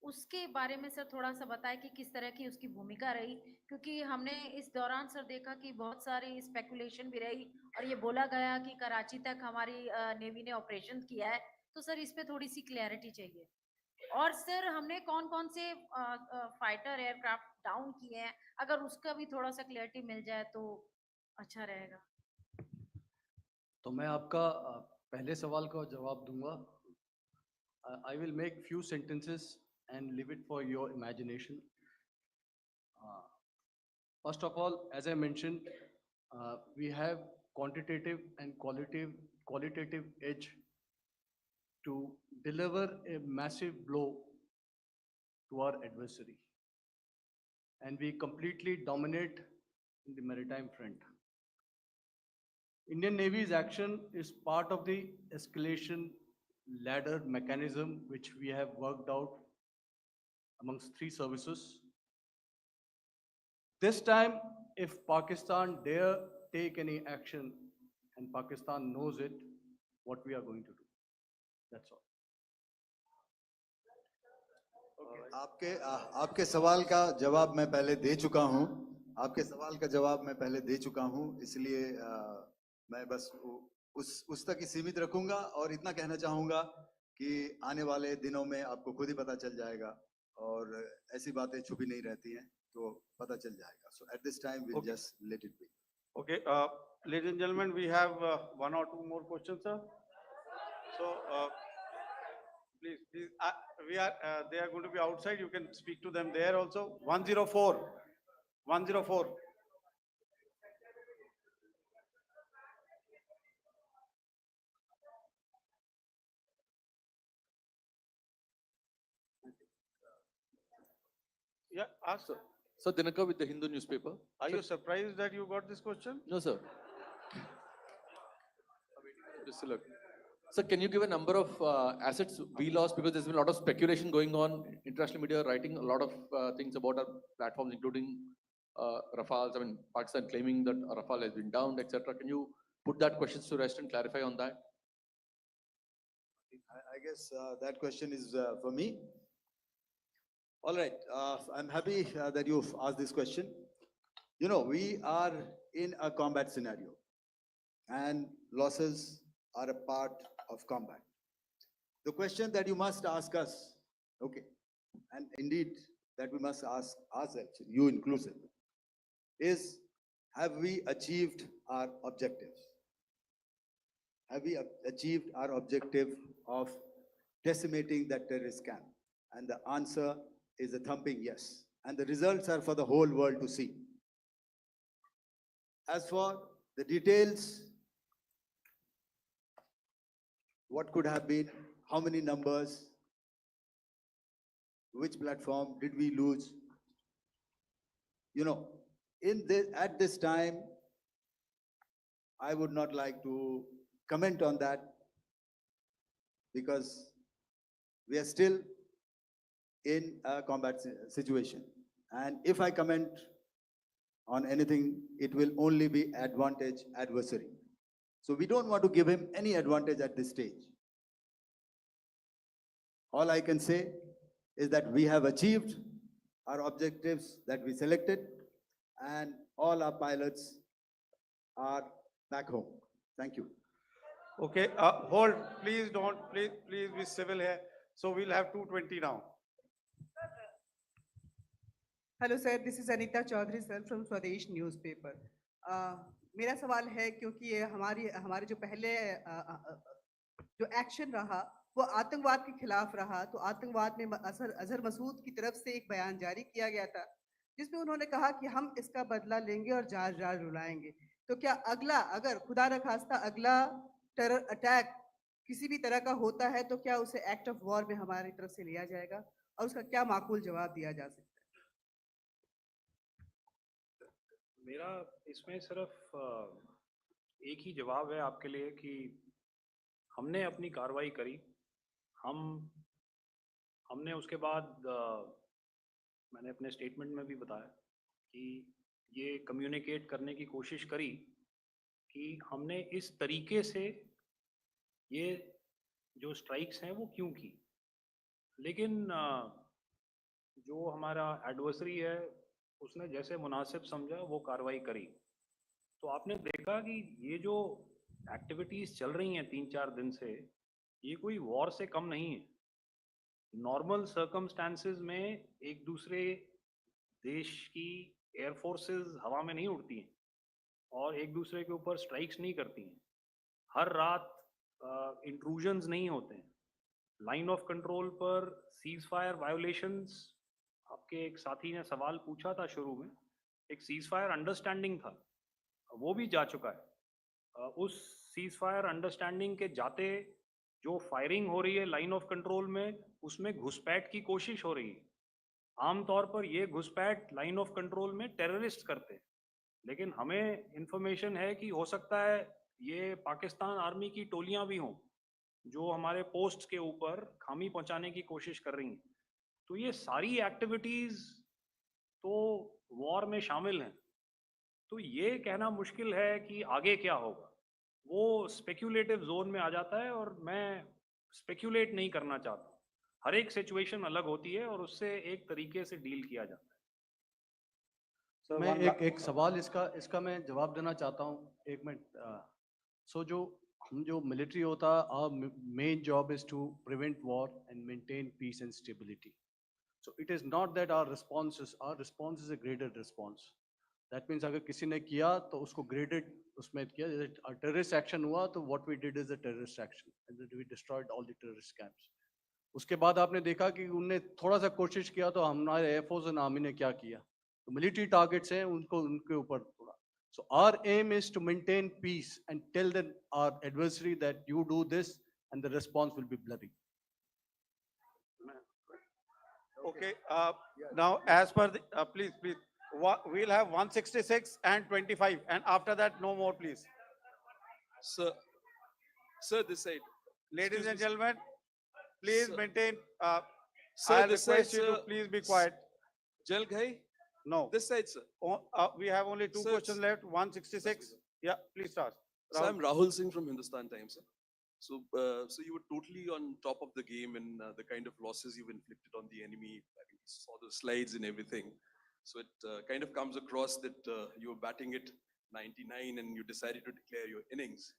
उसके बारे में सर थोड़ा सा बताएं कि किस तरह की उसकी भूमिका रही, क्योंकि हमने इस दौरान सर देखा कि बहुत सारी स्पेकुलेशन भी रही और ये बोला गया कि कराची तक हमारी नेवी ने ऑपरेशन किया है। तो सर इस पे थोड़ी सी क्लैरिटी चाहिए। और सर हमने कौन कौन से फाइटर एयरक्राफ्ट डाउन किए हैं, अगर उसका भी थोड़ा सा क्लैरिटी मिल जाए तो अच्छा रहेगा। तो मैं आपका पहले सवाल का जवाब दूंगा। I will make few sentences and leave it for your imagination. First of all, as I mentioned, we have quantitative and qualitative edge to deliver a massive blow to our adversary, and we completely dominate in the maritime front. Indian Navy's action is part of the escalation ladder mechanism which we have worked out amongst 3 services. This time, if Pakistan dare take any action, and Pakistan knows it, what we are going to do. That's all. आपके सवाल का जवाब मैं पहले दे चुका हूं। आपके सवाल का जवाब मैं पहले दे चुका हूं, इसलिए मैं बस उस तक ही सीमित रखूंगा और इतना कहना चाहूंगा कि आने वाले दिनों में आपको खुद ही पता चल जाएगा और ऐसी बातें छुपी नहीं रहती हैं, तो पता चल जाएगा। So at this time we'll just let it be. Okay, ladies and gentlemen, we have 1 or 2 more questions, sir. So, please, they are going to be outside. You can speak to them there also. 104. 104. Yeah, ask. Sir, Dinakar with the Hindu newspaper. Are Sir, you surprised that you got this question? No, sir. Just look. Sir, can you give a number of assets we lost, because there's been a lot of speculation going on, international media writing a lot of things about our platforms, including Rafales. I mean, Pakistan claiming that Rafale has been downed, etc. Can you put that questions to rest and clarify on that? I guess that question is for me. All right, I'm happy that you've asked this question. You know, we are in a combat scenario, and losses are a part of combat. The question that you must ask us, okay, and indeed that we must ask ourselves, you inclusive, is have we achieved our objectives? Have we achieved our objective of decimating that terrorist camp? And the answer is a thumping yes. And the results are for the whole world to see. As for the details, what could have been, how many numbers, which platform did we lose? You know, at this time, I would not like to comment on that, because we are still in a combat situation. And if I comment on anything, it will only be adversary. So we don't want to give him any advantage at this stage. All I can say is that we have achieved our objectives that we selected, and all our pilots are back home. Thank you. Okay, hold. Please don't. Please be civil here. So we'll have 220 now. Hello sir, this is Anita Chaudhary sir from Swadesh newspaper. मेरा सवाल है, क्योंकि ये हमारे जो पहले जो action रहा वो आतंकवाद के खिलाफ रहा, तो आतंकवाद में अजहर मसूद की तरफ से एक बयान जारी किया गया था जिसमें उन्होंने कहा कि हम इसका बदला लेंगे और जाज जाज रुलाएंगे। तो क्या अगला, अगर खुदा न खास्ता अगला टेरर अटैक किसी भी तरह का होता है, तो क्या उसे एक्ट ऑफ वॉर में हमारी तरफ से लिया जाएगा और उसका क्या माकूल जवाब दिया जा सकता है? मेरा इसमें सिर्फ एक ही जवाब है आपके लिए कि हमने अपनी कार्रवाई करी। हमने उसके बाद मैंने अपने स्टेटमेंट में भी बताया कि ये कम्युनिकेट करने की कोशिश करी कि हमने इस तरीके से ये जो स्ट्राइक्स हैं वो क्यों की। लेकिन जो हमारा एडवर्सरी है उसने जैसे मुनासिब समझा वो कार्रवाई करी। तो आपने देखा कि ये जो एक्टिविटीज़ चल रही हैं 3-4 दिन से, ये कोई वॉर से कम नहीं है। नॉर्मल सर्कमस्टांसेस में एक दूसरे देश की एयर फोर्सेस हवा में नहीं उड़ती हैं और एक दूसरे के ऊपर स्ट्राइक्स नहीं करती हैं। हर रात इंट्रूजन्स नहीं होते हैं। लाइन ऑफ कंट्रोल पर सीज फायर वायोलेशंस, आपके एक साथी ने सवाल पूछा था शुरू में, एक सीज फायर अंडरस्टैंडिंग था, वो भी जा चुका है। उस सीज फायर अंडरस्टैंडिंग के जाते जो फायरिंग हो रही है लाइन ऑफ कंट्रोल में, उसमें घुसपैठ की कोशिश हो रही है। आमतौर पर ये घुसपैठ लाइन ऑफ कंट्रोल में टेररिस्ट करते हैं, लेकिन हमें इंफॉर्मेशन है कि हो सकता है ये पाकिस्तान आर्मी की टोलियां भी हों जो हमारे पोस्ट के ऊपर खामी पहुंचाने की कोशिश कर रही हैं। तो ये सारी एक्टिविटीज तो वॉर में शामिल हैं। तो ये कहना मुश्किल है कि आगे क्या होगा, वो स्पेक्यूलेटिव जोन में आ जाता है और मैं स्पेक्यूलेट नहीं करना चाहता। हर एक सिचुएशन अलग होती है और उससे एक तरीके से डील किया जाता है। मैं एक सवाल इसका मैं जवाब देना चाहता हूँ, एक मिनट। सो जो मिलिट्री होता, our main job is to prevent war and maintain peace and stability. So it is not that our response is a graded response. That means अगर किसी ने किया तो उसको graded उसमें किया, जैसे terrorist action हुआ तो what we did is a terrorist action and then we destroyed all the terrorist camps. उसके बाद आपने देखा कि उनने थोड़ा सा कोशिश किया तो हमारे एयरफोर्स और आर्मी ने क्या किया, तो मिलिट्री टारगेट्स हैं उनको उनके ऊपर थोड़ा. So our aim is to maintain peace and tell them our adversary that you do this and the response will be bloody. Okay, now as per the, please, we'll have 166 and 25, and after that, no more, please. Sir, this side. Ladies Excuse and me, gentlemen, please Sir. maintain, Sir, I'll this side, request you to sir. please be quiet. Jal Ghai, No, this side, sir. we have only two Sir, questions left, 166. Yeah, please start. So Rahul. I'm Rahul Singh from Hindustan Times, sir. So you were totally on top of the game in the kind of losses you've inflicted on the enemy. I think we saw the slides and everything. So it kind of comes across that you were batting it 99 and you decided to declare your innings.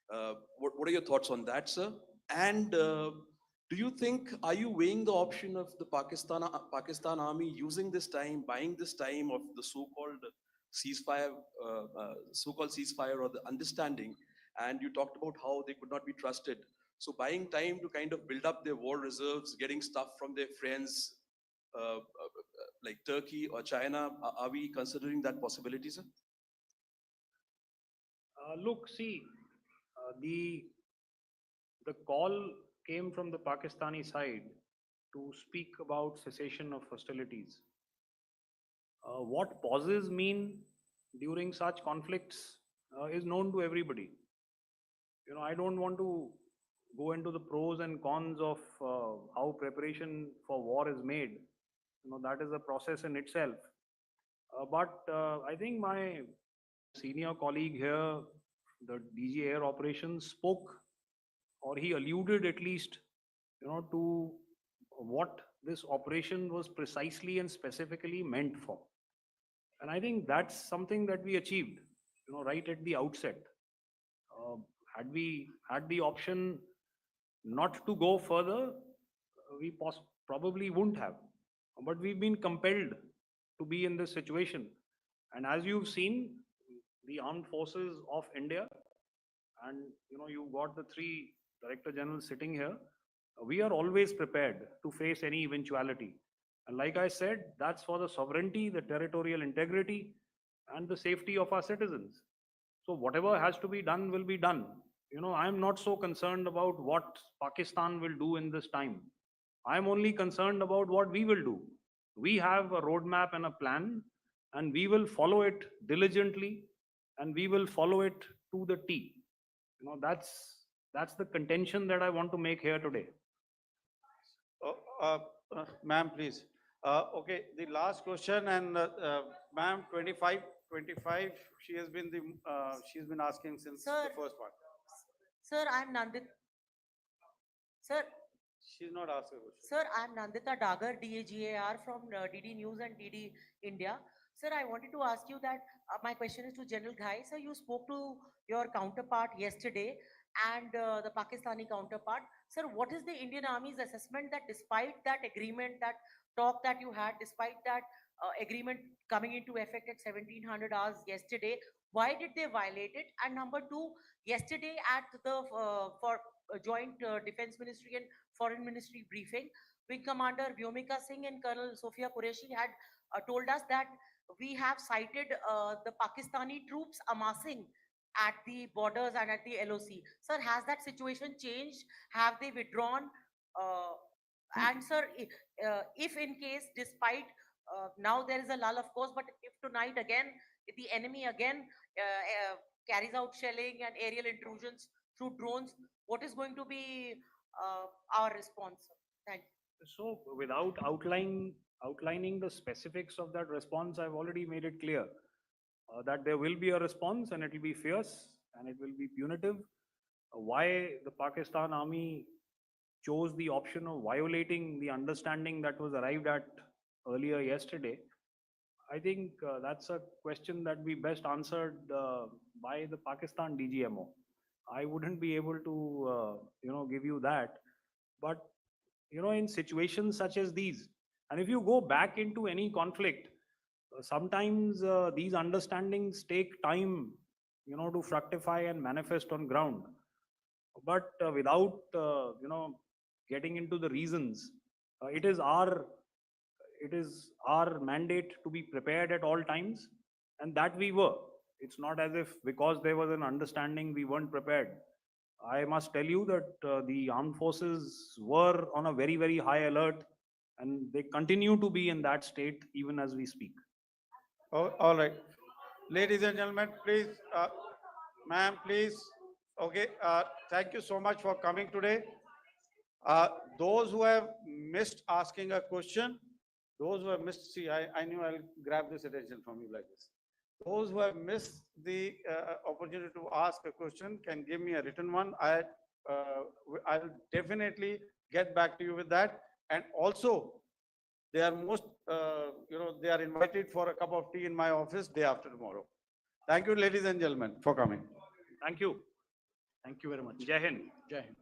What are your thoughts on that, sir? And do you think, are you weighing the option of the Pakistan army using this time, buying this time of the so-called ceasefire, or the understanding? And you talked about how they could not be trusted. So buying time to kind of build up their war reserves, getting stuff from their friends like Turkey or China, are we considering that possibility, sir? Look, see, the call came from the Pakistani side to speak about cessation of hostilities. What pauses mean during such conflicts is known to everybody. You know, I don't want to go into the pros and cons of how preparation for war is made. You know, that is a process in itself. But I think my senior colleague here, the DG Air Operations, spoke, or he alluded at least, you know, to what this operation was precisely and specifically meant for. And I think that's something that we achieved, you know, right at the outset. Had we had the option not to go further, we probably wouldn't have. But we've been compelled to be in this situation. And as you've seen, the armed forces of India, and you know, you've got the three Director Generals sitting here, we are always prepared to face any eventuality. And like I said, that's for the sovereignty, the territorial integrity, and the safety of our citizens. So whatever has to be done will be done. You know, I'm not so concerned about what Pakistan will do in this time. I'm only concerned about what we will do. We have a roadmap and a plan, and we will follow it diligently, and we will follow it to the T. You know, that's the contention that I want to make here today. Ma'am, please. Okay, the last question, and ma'am, 25, she has been she's been asking since Sir. the first one. Sir, I'm Nandita. Sir, She's not asking a question. Sir, I'm Nandita Dagar, DAGAR from DD News and DD India. Sir, I wanted to ask you that my question is to General Ghai. Sir, you spoke to your counterpart yesterday and the Pakistani counterpart. Sir, what is the Indian Army's assessment that despite that agreement, that talk that you had, despite that agreement coming into effect at 1700 hours yesterday, why did they violate it? And number two, yesterday at the joint Defense Ministry and Foreign Ministry briefing, Wing Commander Vyomika Singh and Colonel Sophia Qureshi had told us that we have cited the Pakistani troops amassing at the borders and at the LOC. Sir, has that situation changed? Have they withdrawn? And sir, if in case, despite now there is a lull, of course, but if tonight again, if the enemy again carries out shelling and aerial intrusions through drones, what is going to be our response? Thank you. So without outlining the specifics of that response, I've already made it clear that there will be a response and it will be fierce and it will be punitive. Why the Pakistan army chose the option of violating the understanding that was arrived at earlier yesterday, I think that's a question that we best answered by the Pakistan DGMO. I wouldn't be able to, you know, give you that. But, you know, in situations such as these, and if you go back into any conflict, sometimes these understandings take time, to fructify and manifest on ground. But without, getting into the reasons, it is our mandate to be prepared at all times, and that we were. It's not as if because there was an understanding we weren't prepared. I must tell you that the armed forces were on a very, very high alert, and they continue to be in that state even as we speak. Oh, all right. Ladies and gentlemen, please, ma'am, please. Okay, thank you so much for coming today. Those who have missed asking a question, those who have missed, see, I knew I'll grab this attention from you like this. Those who have missed the opportunity to ask a question can give me a written one. I'll definitely get back to you with that. And also, they are they are invited for a cup of tea in my office day after tomorrow. Thank you, ladies and gentlemen, for coming. Thank you. Thank you very much. Jai Hind. Jai Hind.